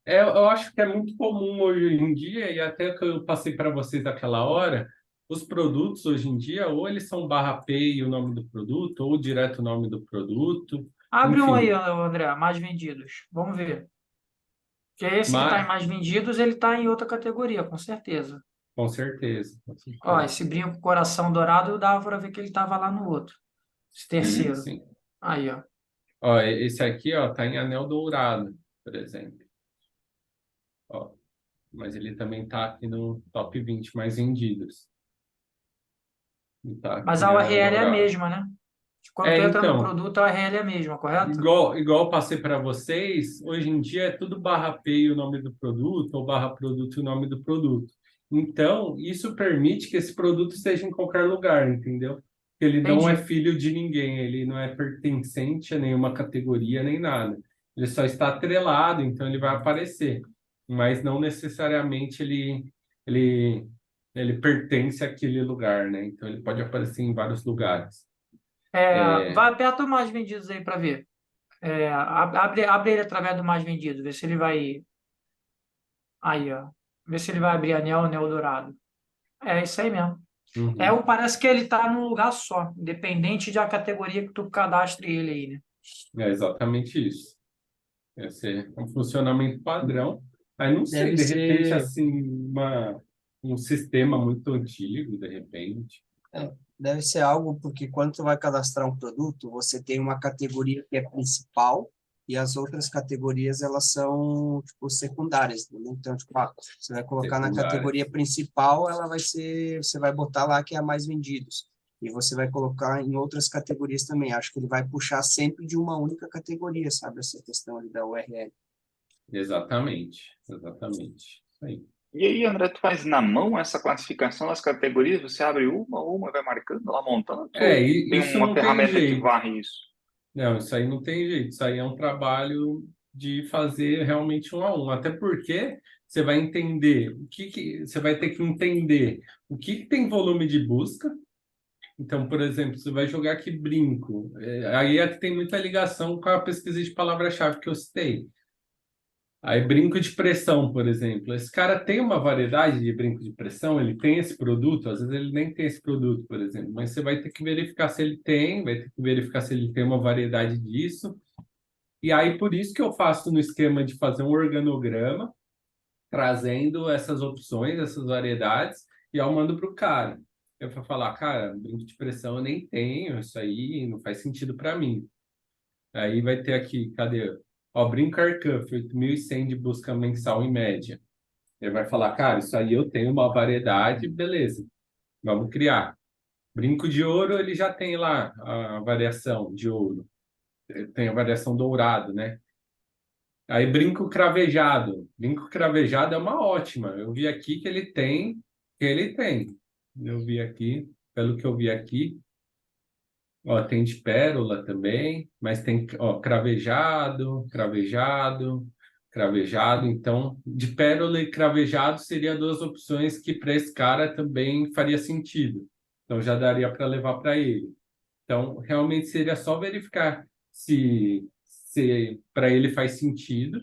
eu acho que é muito comum hoje em dia, e até que eu passei para vocês naquela hora, os produtos hoje em dia, ou eles são barra P o nome do produto, ou direto o nome do produto, Abre um aí, enfim. André, mais vendidos. Vamos ver. Porque esse que está em Mas, mais vendidos, ele está em outra categoria, com certeza. com certeza, com Ó, certeza. esse brinco coração dourado dava para ver que ele estava lá no outro. Esse Sim, terceiro. sim. Aí, ó. Ó, esse aqui, ó, tá em anel dourado, por exemplo. Ó, mas ele também tá aqui no top 20 mais vendidos. E tá Mas aqui a em anel URL é a dourado. mesma, né? Quando tu entra no Então, produto, a URL é a mesma, correto? igual eu passei para vocês, hoje em dia é tudo barra P e o nome do produto, ou barra produto e o nome do produto. Então, isso permite que esse produto esteja em qualquer lugar, entendeu? Ele não é Entendi. filho de ninguém, ele não é pertencente a nenhuma categoria nem nada. Ele só está atrelado, então ele vai aparecer, mas não necessariamente ele, ele pertence àquele lugar, né? Então ele pode aparecer em vários lugares. Vai aperta o mais vendidos aí para ver. Abre ele através do mais vendido, vê se ele vai. Aí, ó. Vê se ele vai abrir anel dourado. É isso aí mesmo. Uhum. Parece que ele está num lugar só, independente da categoria que tu cadastre ele aí, né? É exatamente isso. Esse é um funcionamento padrão. Aí não sei, Deve de repente, ser, assim, um sistema muito antigo, de repente. deve ser algo porque quando tu vai cadastrar um produto, você tem uma categoria que é principal e as outras categorias elas são tipo secundárias, né? Então, tipo, você vai colocar na categoria Secundárias. principal, ela vai ser, você vai botar lá que é a mais vendidos. E você vai colocar em outras categorias também. Acho que ele vai puxar sempre de uma única categoria, sabe? Essa questão ali da URL. Exatamente, exatamente. Isso aí. E aí, André, tu faz na mão essa classificação das categorias? Você abre uma, vai marcando lá, montando? Ou tem Isso uma não tem ferramenta que jeito. varre isso? Não, isso aí não tem jeito. Isso aí é um trabalho de fazer realmente um a um. Até porque você vai entender você vai ter que entender o que tem volume de busca. Então, por exemplo, você vai jogar aqui brinco. Aí é que tem muita ligação com a pesquisa de palavra-chave que eu citei. Aí, brinco de pressão, por exemplo. Esse cara tem uma variedade de brinco de pressão, ele tem esse produto, às vezes ele nem tem esse produto, por exemplo, mas você vai ter que verificar se ele tem, vai ter que verificar se ele tem uma variedade disso. E aí, por isso que eu faço no esquema de fazer um organograma, trazendo essas opções, essas variedades, e eu mando para o cara. Eu vou falar, cara, brinco de pressão eu nem tenho, isso aí não faz sentido para mim. Aí vai ter aqui, cadê? Ó, brinco Arcuff, 8.100 de busca mensal em média. Ele vai falar, cara, isso aí eu tenho uma variedade, beleza, vamos criar. Brinco de ouro, ele já tem lá a variação de ouro. Tem a variação dourado, né? Aí brinco cravejado. Brinco cravejado é uma ótima. Eu vi aqui que ele tem, Eu vi aqui, pelo que eu vi aqui, ó, tem de pérola também, mas tem, ó, cravejado, cravejado, cravejado. Então, de pérola e cravejado seria duas opções que para esse cara também faria sentido. Então, já daria para levar para ele. Então, realmente seria só verificar se para ele faz sentido,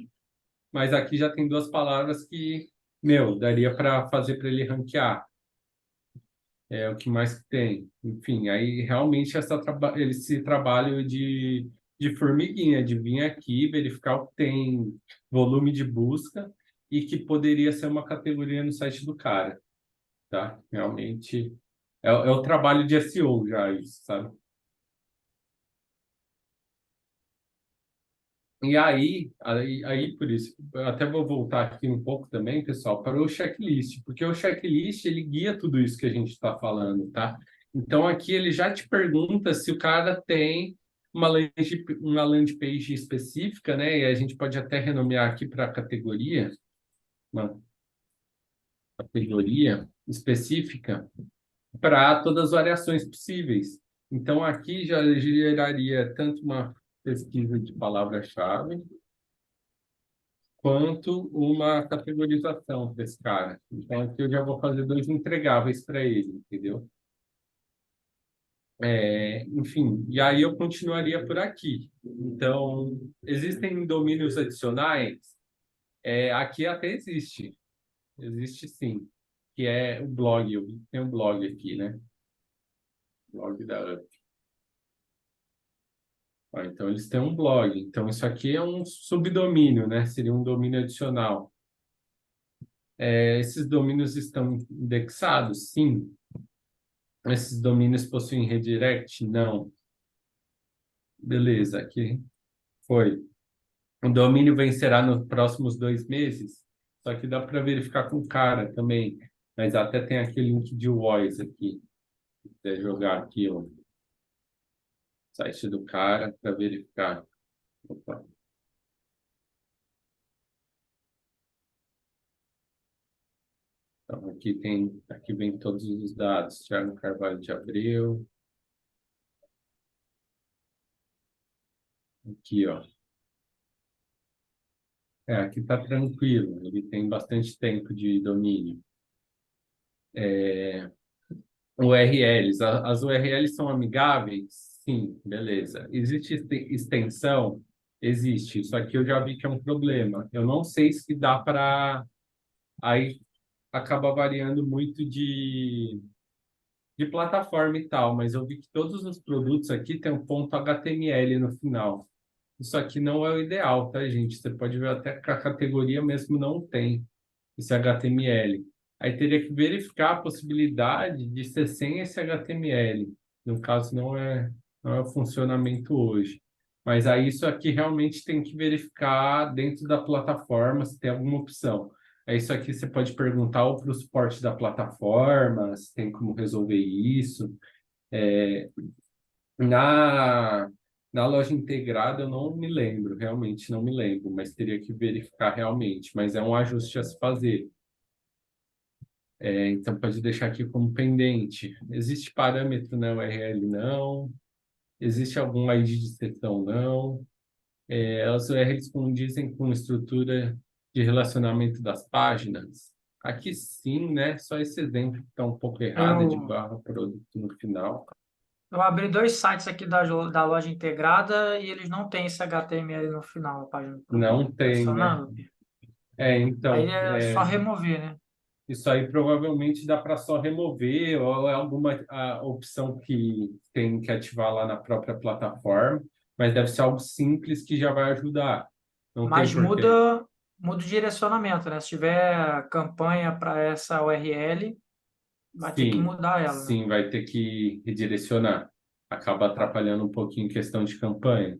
mas aqui já tem duas palavras que, meu, daria para fazer para ele ranquear. É o que mais que tem. Enfim, aí realmente esse trabalho de formiguinha, de vir aqui, verificar o que tem volume de busca e que poderia ser uma categoria no site do cara, tá? Realmente é o trabalho de SEO já, isso, sabe? E aí, por isso, eu até vou voltar aqui um pouco também, pessoal, para o checklist, porque o checklist, ele guia tudo isso que a gente está falando, tá? Então, aqui ele já te pergunta se o cara tem uma landing page específica, né? E a gente pode até renomear aqui para categoria, uma categoria específica para todas as variações possíveis. Então, aqui já geraria tanto uma pesquisa de palavra-chave quanto uma categorização desse cara. Então, aqui eu já vou fazer 2 entregáveis para ele, entendeu? Enfim, e aí eu continuaria por aqui. Então, existem domínios adicionais? Aqui até existe sim, que é o blog. Eu vi que tem um blog aqui, né? Blog da UP. Então, eles têm um blog. Então, isso aqui é um subdomínio, né? Seria um domínio adicional. Esses domínios estão indexados? Sim. Esses domínios possuem redirect? Não. Beleza, aqui foi. O domínio vencerá nos próximos 2 meses? Só que dá para verificar com o cara também. Mas até tem aquele link de voice aqui. Se quiser jogar aqui o site do cara para verificar. Opa. Então, aqui vem todos os dados. Thiago Carvalho de Abreu. Aqui, ó. Aqui está tranquilo. Ele tem bastante tempo de domínio. URLs. As URLs são amigáveis? Sim, beleza. Existe extensão? Existe. Isso aqui eu já vi que é um problema. Eu não sei se dá para... Aí acaba variando muito de plataforma e tal, mas eu vi que todos os produtos aqui tem um ponto HTML no final. Isso aqui não é o ideal, tá, gente? Você pode ver até que a categoria mesmo não tem esse HTML. Aí teria que verificar a possibilidade de ser sem esse HTML. No caso, não é o funcionamento hoje. Mas aí isso aqui realmente tem que verificar dentro da plataforma se tem alguma opção. Aí isso aqui você pode perguntar ou para o suporte da plataforma, se tem como resolver isso. Na, na loja integrada eu não me lembro, realmente não me lembro, mas teria que verificar realmente. Mas é um ajuste a se fazer. Então, pode deixar aqui como pendente. Existe parâmetro na URL? Não. Existe algum ID de seção? Não. As URLs condizem com estrutura de relacionamento das páginas? Aqui sim, né? Só esse exemplo que está um pouco errado de Eu, barra produto no final. eu abri 2 sites aqui da loja integrada e eles não têm esse HTML no final, a página do produto. Não tem, né? Adicionando. Aí Então, é só remover, né? isso aí provavelmente dá para só remover ou é alguma opção que tem que ativar lá na própria plataforma, mas deve ser algo simples que já vai ajudar. Não tem Mas porquê. muda o direcionamento, né? Se tiver campanha para essa URL, vai ter que Sim, mudar ela, né? sim, vai ter que redirecionar. Acaba atrapalhando um pouquinho questão de campanha.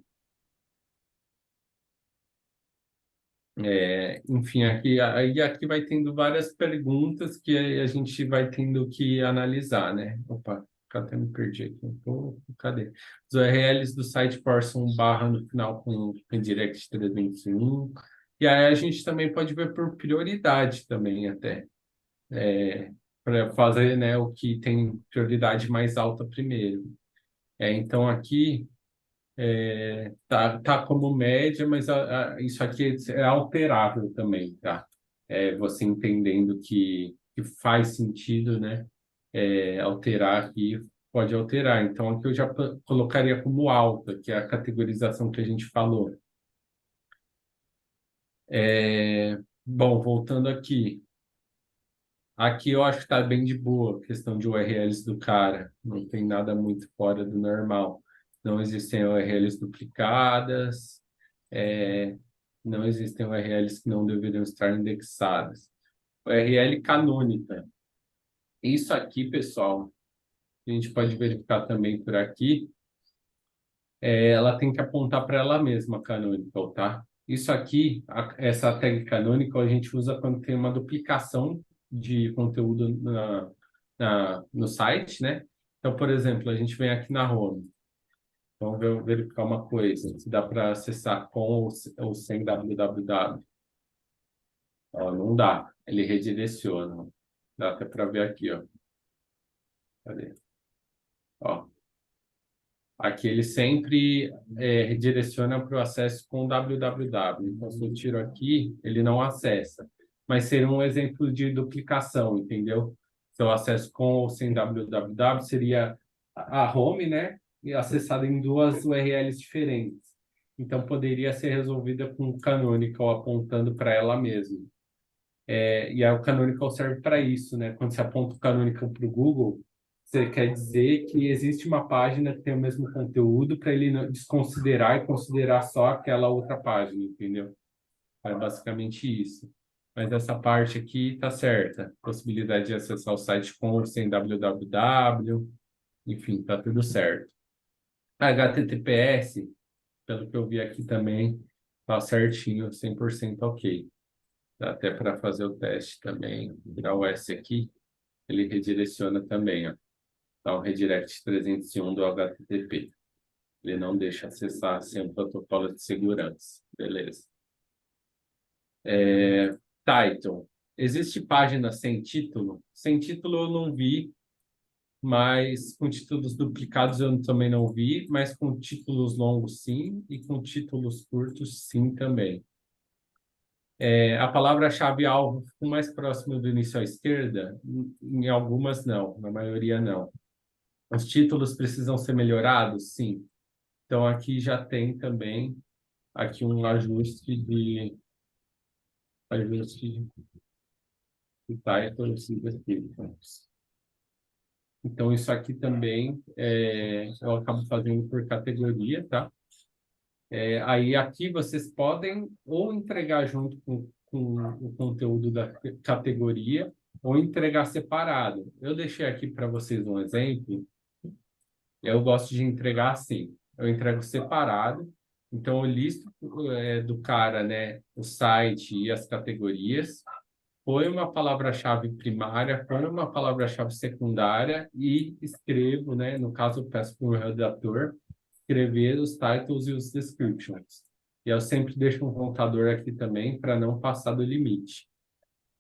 Enfim, aqui vai tendo várias perguntas que a gente vai tendo que analisar, né? Opa, até me perdi aqui um pouco. Cadê? Os URLs do site forçam barra no final com redirect 321. E aí a gente também pode ver por prioridade também até. Para fazer, né, o que tem prioridade mais alta primeiro. Então aqui tá como média, mas isso aqui é alterável também, tá? Você entendendo que faz sentido, né? Alterar aqui, pode alterar. Então, aqui eu já colocaria como alta, que é a categorização que a gente falou. Bom, voltando aqui. Aqui eu acho que está bem de boa a questão de URLs do cara. Não tem nada muito fora do normal. Não existem URLs duplicadas. Não existem URLs que não deveriam estar indexadas. URL canônica. Isso aqui, pessoal, a gente pode verificar também por aqui. Ela tem que apontar para ela mesma, canonical, tá? Isso aqui, essa tag canonical, a gente usa quando tem uma duplicação de conteúdo no site, né? Então, por exemplo, a gente vem aqui na home. Vamos verificar uma coisa, se dá para acessar com ou sem www. Ó, não dá, ele redireciona. Dá até para ver aqui, ó. Cadê? Ó. Aqui ele sempre redireciona para o acesso com www. Então, se eu tiro aqui, ele não acessa. Mas seria um exemplo de duplicação, entendeu? Se eu acesso com ou sem www, seria a home, né? E acessada em duas URLs diferentes. Então, poderia ser resolvida com o canonical apontando para ela mesma. E aí o canonical serve para isso, né? Quando você aponta o canonical para o Google, você quer dizer que existe uma página que tem o mesmo conteúdo para ele desconsiderar e considerar só aquela outra página, entendeu? É basicamente isso. Mas essa parte aqui tá certa. Possibilidade de acessar o site com ou sem www, enfim, tá tudo certo. HTTPS, pelo que eu vi aqui também, tá certinho, 100% ok. Dá até para fazer o teste também, virar o S aqui, ele redireciona também, ó. Dá um redirect 301 do HTTP. Ele não deixa acessar sem um protocolo de segurança. Beleza. Title. Existe página sem título? Sem título eu não vi, mas com títulos duplicados eu também não vi, mas com títulos longos sim, e com títulos curtos sim também. A palavra-chave alvo ficou mais próximo do início à esquerda? Em algumas não, na maioria não. Os títulos precisam ser melhorados? Sim. Então, aqui já tem também aqui um ajuste de titles e descriptions. Então, isso aqui também eu acabo fazendo por categoria, tá? Aí aqui vocês podem ou entregar junto com o conteúdo da categoria ou entregar separado. Eu deixei aqui para vocês um exemplo. Eu gosto de entregar assim. Eu entrego separado. Então, eu listo do cara, né, o site e as categorias. Põe uma palavra-chave primária, põe uma palavra-chave secundária e escrevo, né, no caso, eu peço para o redator escrever os titles e os descriptions. E eu sempre deixo um contador aqui também para não passar do limite.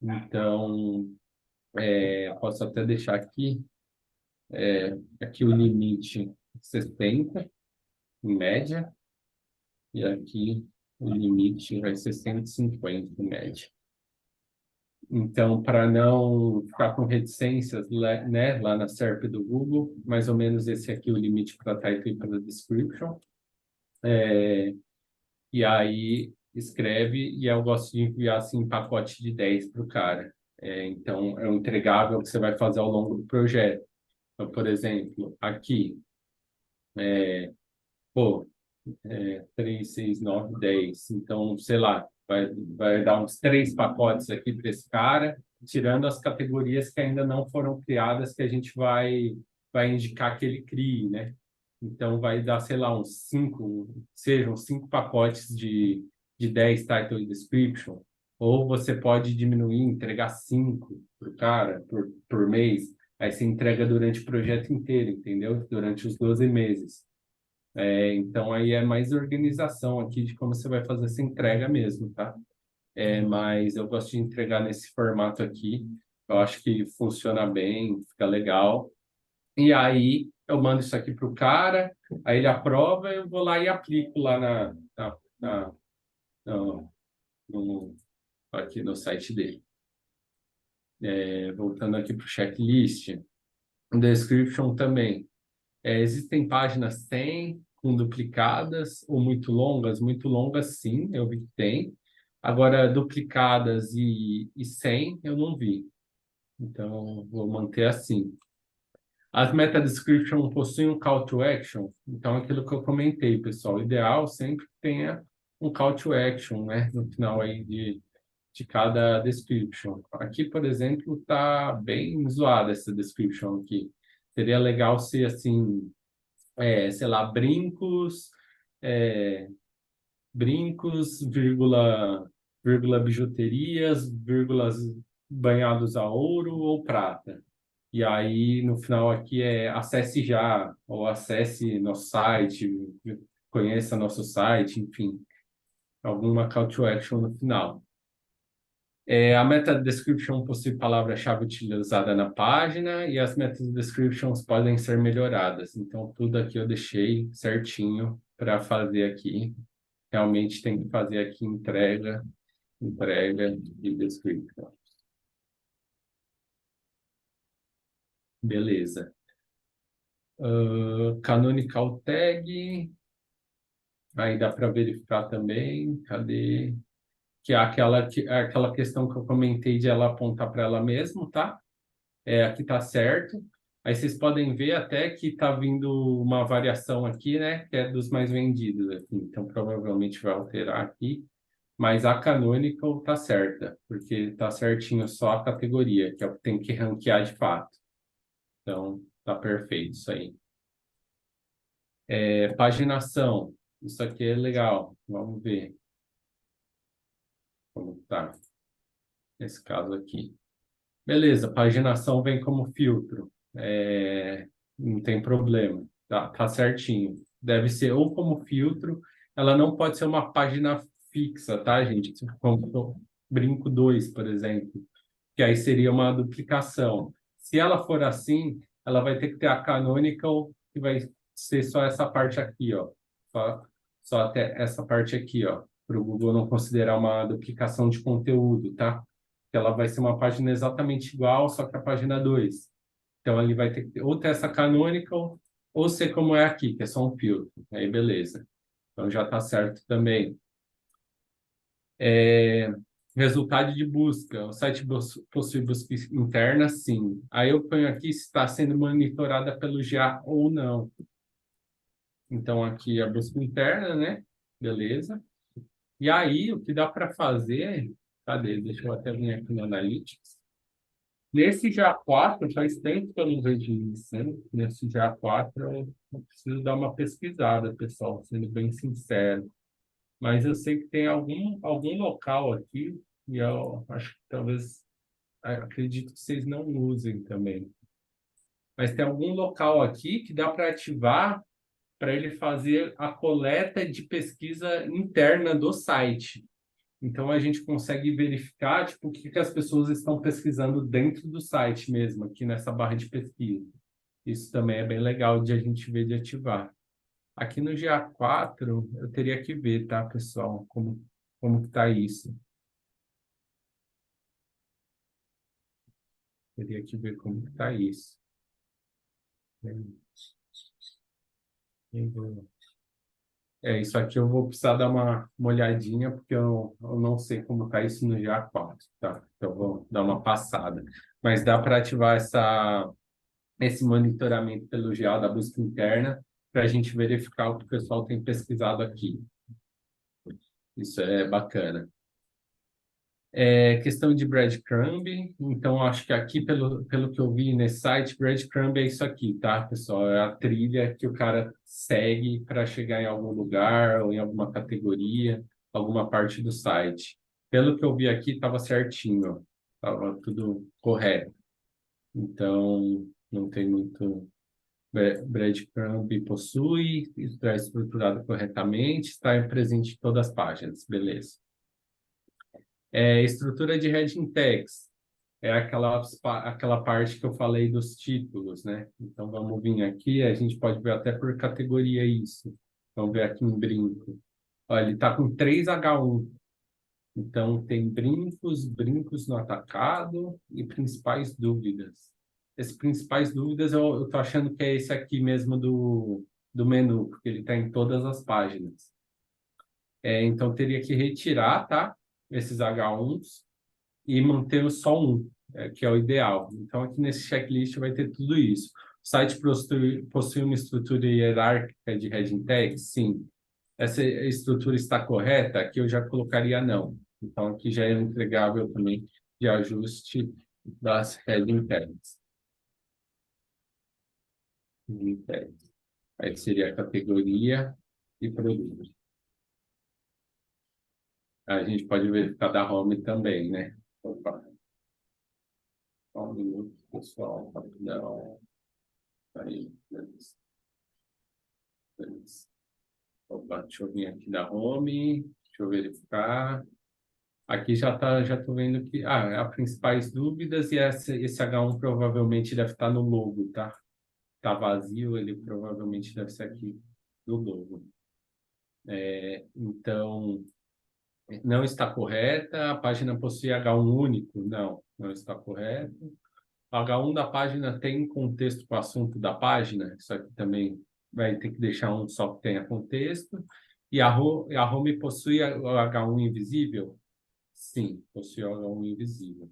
Então, posso até deixar aqui o limite 60, em média, e aqui o limite vai ser 150, em média. Então, para não ficar com reticências, né, lá na SERP do Google, mais ou menos esse aqui é o limite para title e para description. E aí escreve, e eu gosto de enviar assim, pacote de 10 para o cara. Então, é um entregável que você vai fazer ao longo do projeto. Então, por exemplo, aqui, 3, 6, 9, 10. Então, sei lá, vai dar uns 3 pacotes aqui para esse cara, tirando as categorias que ainda não foram criadas, que a gente vai indicar que ele crie, né? Então, vai dar, sei lá, uns 5, sejam 5 pacotes de 10 title e description, ou você pode diminuir, entregar 5 para o cara por mês, aí você entrega durante o projeto inteiro, entendeu? Durante os 12 meses. Então, aí é mais organização aqui de como você vai fazer essa entrega mesmo, tá? Mas eu gosto de entregar nesse formato aqui. Eu acho que funciona bem, fica legal. E aí, eu mando isso aqui para o cara, aí ele aprova, eu vou lá e aplico lá aqui no site dele. Voltando aqui para o checklist, description também. Existem páginas sem, com duplicadas ou muito longas? Muito longas, sim, eu vi que tem. Agora, duplicadas e sem, eu não vi. Então, vou manter assim. As meta description possuem um call to action. Então, aquilo que eu comentei, pessoal, o ideal sempre que tenha um call to action, né? No final aí de cada description. Aqui, por exemplo, está bem zoada essa description aqui. Seria legal ser assim, sei lá, brincos, vírgula bijuterias, vírgulas banhados a ouro ou prata. E aí, no final aqui acesse já, ou acesse nosso site, conheça nosso site, enfim, alguma call to action no final. A meta description possui palavra-chave utilizada na página e as meta descriptions podem ser melhoradas. Então, tudo aqui eu deixei certinho para fazer aqui. Realmente tem que fazer aqui entrega e description. Beleza. Canonical tag. Aí dá para verificar também. Cadê? Que é aquela questão que eu comentei de ela apontar para ela mesma, tá? Aqui tá certo. Aí vocês podem ver até que tá vindo uma variação aqui, né? Que é dos mais vendidos aqui. Então, provavelmente vai alterar aqui. Mas a Canonical tá certa, porque tá certinho só a categoria, que é o que tem que ranquear de fato. Então, tá perfeito isso aí. Paginação. Isso aqui é legal. Vamos ver como tá nesse caso aqui. Beleza, paginação vem como filtro. Não tem problema. Tá certinho. Deve ser ou como filtro. Ela não pode ser uma página fixa, tá, gente? Como eu brinco 2, por exemplo. Que aí seria uma duplicação. Se ela for assim, ela vai ter que ter a canonical, que vai ser só essa parte aqui, ó. Só até essa parte aqui, ó. Para o Google não considerar uma duplicação de conteúdo, tá? Que ela vai ser uma página exatamente igual, só que a página 2. Então, ele vai ter que ou ter essa canonical, ou ser como é aqui, que é só um filtro. Aí, beleza. Então, já está certo também. Resultado de busca. O site possui busca interna, sim. Aí eu ponho aqui se está sendo monitorada pelo GA ou não. Então, aqui a busca interna, né? Beleza. E aí, o que dá para fazer... Cadê? Deixa eu até vir aqui no Analytics. Nesse GA4, faz tempo que eu não vejo isso, né? Nesse GA4, eu preciso dar uma pesquisada, pessoal, sendo bem sincero. Mas eu sei que tem algum local aqui, e eu acho que talvez, acredito que vocês não usem também. Mas tem algum local aqui que dá para ativar para ele fazer a coleta de pesquisa interna do site. Então, a gente consegue verificar tipo, o que as pessoas estão pesquisando dentro do site mesmo, aqui nessa barra de pesquisa. Isso também é bem legal de a gente ver de ativar. Aqui no GA4, eu teria que ver, tá, pessoal, como que tá isso. Teria que ver como que tá isso. Isso aqui eu vou precisar dar uma olhadinha, porque eu não sei como tá isso no GA4, tá? Então, eu vou dar uma passada. Mas dá para ativar esse monitoramento pelo GA da busca interna para a gente verificar o que o pessoal tem pesquisado aqui. Isso é bacana. Questão de breadcrumb. Então, acho que aqui, pelo que eu vi nesse site, breadcrumb é isso aqui, tá, pessoal? É a trilha que o cara segue para chegar em algum lugar ou em alguma categoria, alguma parte do site. Pelo que eu vi aqui, estava certinho, estava tudo correto. Então, não tem muito... Breadcrumb possui, está estruturado corretamente, está presente em todas as páginas, beleza. Estrutura de heading tags, é aquela parte que eu falei dos títulos, né? Então, vamos vir aqui, a gente pode ver até por categoria isso. Vamos ver aqui em brinco. Olha, ele está com 3H1. Então, tem brincos no atacado e principais dúvidas. Esses principais dúvidas, eu tô achando que é esse aqui mesmo do menu, porque ele está em todas as páginas. Então, teria que retirar, tá? Esses H1s e manter só um, que é o ideal. Então, aqui nesse checklist vai ter tudo isso. O site possui uma estrutura hierárquica de heading tags? Sim. Essa estrutura está correta? Aqui eu já colocaria não. Então, aqui já é um entregável também de ajuste das heading tags. Heading tags. Aí seria a categoria e produto. A gente pode verificar da home também, né? Opa. Só um minuto, pessoal, rapidão. Aí, beleza. Beleza. Opa, deixa eu vir aqui da home, deixa eu verificar. Aqui já tô vendo que há principais dúvidas e esse H1 provavelmente deve estar no logo, tá? Tá vazio, ele provavelmente deve ser aqui do logo. Então, não está correta, a página possui H1 único? Não está correto. O H1 da página tem contexto com o assunto da página, isso aqui também vai ter que deixar um só que tenha contexto. E a home possui o H1 invisível? Sim, possui o H1 invisível.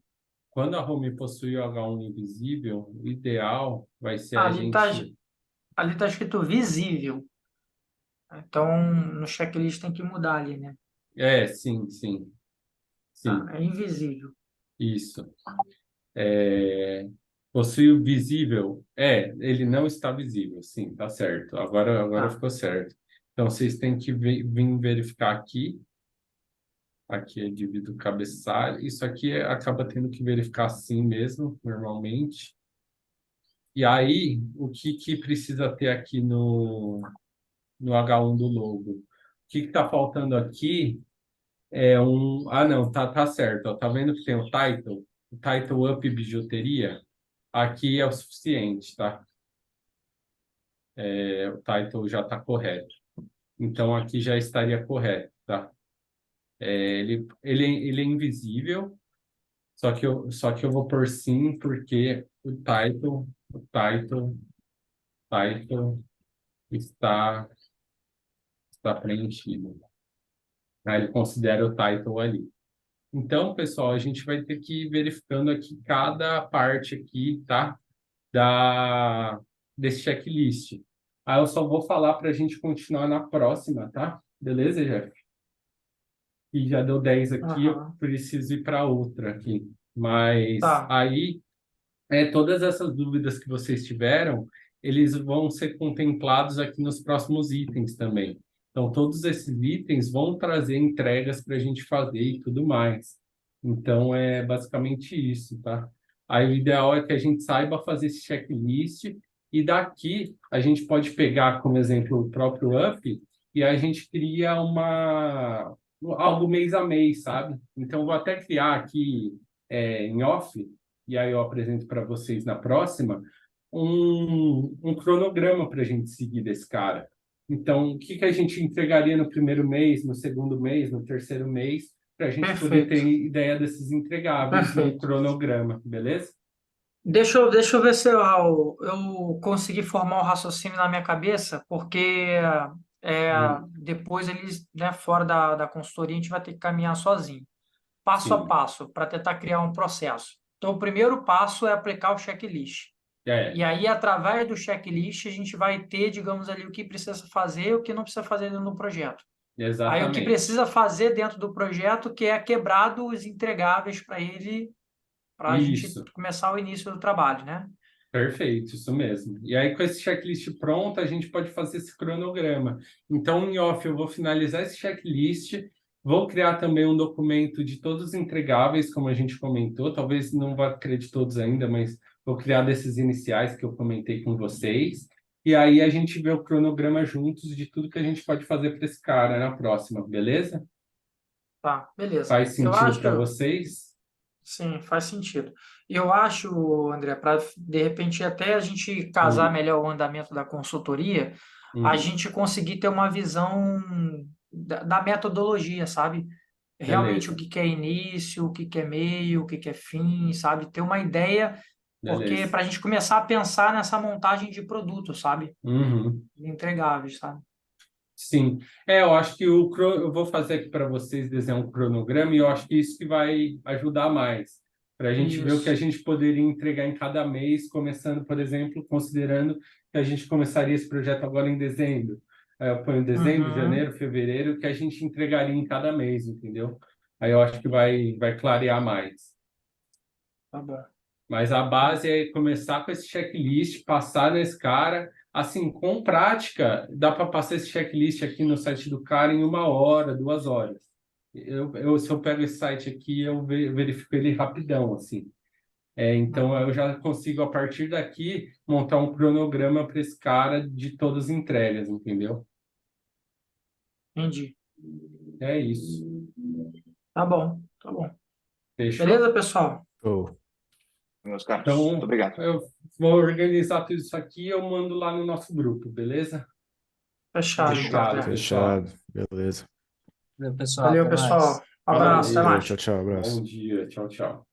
Quando a home possui o H1 invisível, o ideal vai ser a Ali tá, gente... ali tá escrito visível. Então, no checklist tem que mudar ali, né? Sim, sim. Tá? Sim, É invisível. isso. Possui o visível? Ele não está visível, sim, tá certo. Agora Tá. ficou certo. Então, vocês têm que vir verificar aqui. Aqui é devido cabeçalho. Isso aqui acaba tendo que verificar assim mesmo, normalmente. E aí, o que precisa ter aqui no H1 do logo? O que está faltando aqui é um... não, tá certo. Ó, tá vendo que tem o title? O title up bijuteria? Aqui é o suficiente, tá? O title já está correto. Então, aqui já estaria correto, tá? Ele é invisível, só que eu vou por sim, porque o title está preenchido. Aí ele considera o title ali. Então, pessoal, a gente vai ter que ir verificando aqui cada parte aqui, tá? Desse checklist. Aí eu só vou falar para a gente continuar na próxima, tá? Beleza, Jeff? E já deu 10 aqui, eu Aham. preciso ir para outra aqui. Mas Tá. aí, todas essas dúvidas que vocês tiveram, eles vão ser contemplados aqui nos próximos itens também. Então, todos esses itens vão trazer entregas para a gente fazer e tudo mais. Então, é basicamente isso, tá? Aí, o ideal é que a gente saiba fazer esse checklist e daqui a gente pode pegar como exemplo o próprio UP e a gente cria algo mês a mês, sabe? Então, eu vou até criar aqui em off, e aí eu apresento para vocês na próxima, um cronograma para a gente seguir desse cara. Então, o que a gente entregaria no primeiro mês, no segundo mês, no terceiro mês, para a gente poder ter Perfeito. ideia desses entregáveis no Perfeito. cronograma, beleza? Deixa eu ver se eu consegui formar o raciocínio na minha cabeça, porque depois eles, né, fora da consultoria, a gente vai ter que caminhar sozinho, passo a Sim, passo, para tentar criar um processo. Então, o primeiro passo é aplicar o checklist. E aí, através do checklist, a gente vai ter, digamos ali, o que precisa fazer e o que não precisa fazer dentro do projeto. Aí, o que exatamente. precisa fazer dentro do projeto, que é quebrado os entregáveis para ele, para a gente Isso. começar o início do trabalho, né? Perfeito, isso mesmo. E aí, com esse checklist pronto, a gente pode fazer esse cronograma. Então, em off, eu vou finalizar esse checklist, vou criar também um documento de todos os entregáveis, como a gente comentou. Talvez não vá criar de todos ainda, mas vou criar desses iniciais que eu comentei com vocês. E aí, a gente vê o cronograma juntos de tudo que a gente pode fazer para esse cara na próxima, beleza? Tá, beleza. Faz Eu sentido para acho, vocês? sim, faz sentido. Eu acho, André, para de repente até a gente casar Hum, melhor o andamento da consultoria, a hum, gente conseguir ter uma visão da metodologia, sabe? Realmente o beleza, que que é início, o que que é meio, o que que é fim, sabe? Ter uma ideia, porque beleza. para a gente começar a pensar nessa montagem de produto, sabe? Uhum. De entregáveis, sabe? Sim, eu acho que eu vou fazer aqui para vocês desenhar um cronograma e eu acho que isso que vai ajudar mais, para a gente ver o que a Isso. gente poderia entregar em cada mês, começando, por exemplo, considerando que a gente começaria esse projeto agora em dezembro. Aí eu ponho dezembro, Uhum. janeiro, fevereiro, que a gente entregaria em cada mês, entendeu? Aí eu acho que vai clarear mais. Tá bom. Mas a base é começar com esse checklist, passar nesse cara. Assim, com prática, dá para passar esse checklist aqui no site do cara em 1 hora, 2 horas. Se eu pego esse site aqui, eu verifico ele rapidão, assim. Então eu já consigo, a partir daqui, montar um cronograma para esse cara de todas as entregas, entendeu? Entendi. É isso. Tá bom, tá bom. Fechou? Beleza, pessoal? Show. Meus caros, Então, muito obrigado. eu vou organizar tudo isso aqui e eu mando lá no nosso grupo, beleza? Fechado, então, Obrigado, Guilherme. pessoal. Fechado. Beleza. Pessoal, Valeu, até mais. pessoal. Abraço, até Valeu. mais. Tchau, tchau. Abraço. Bom dia. Tchau, tchau.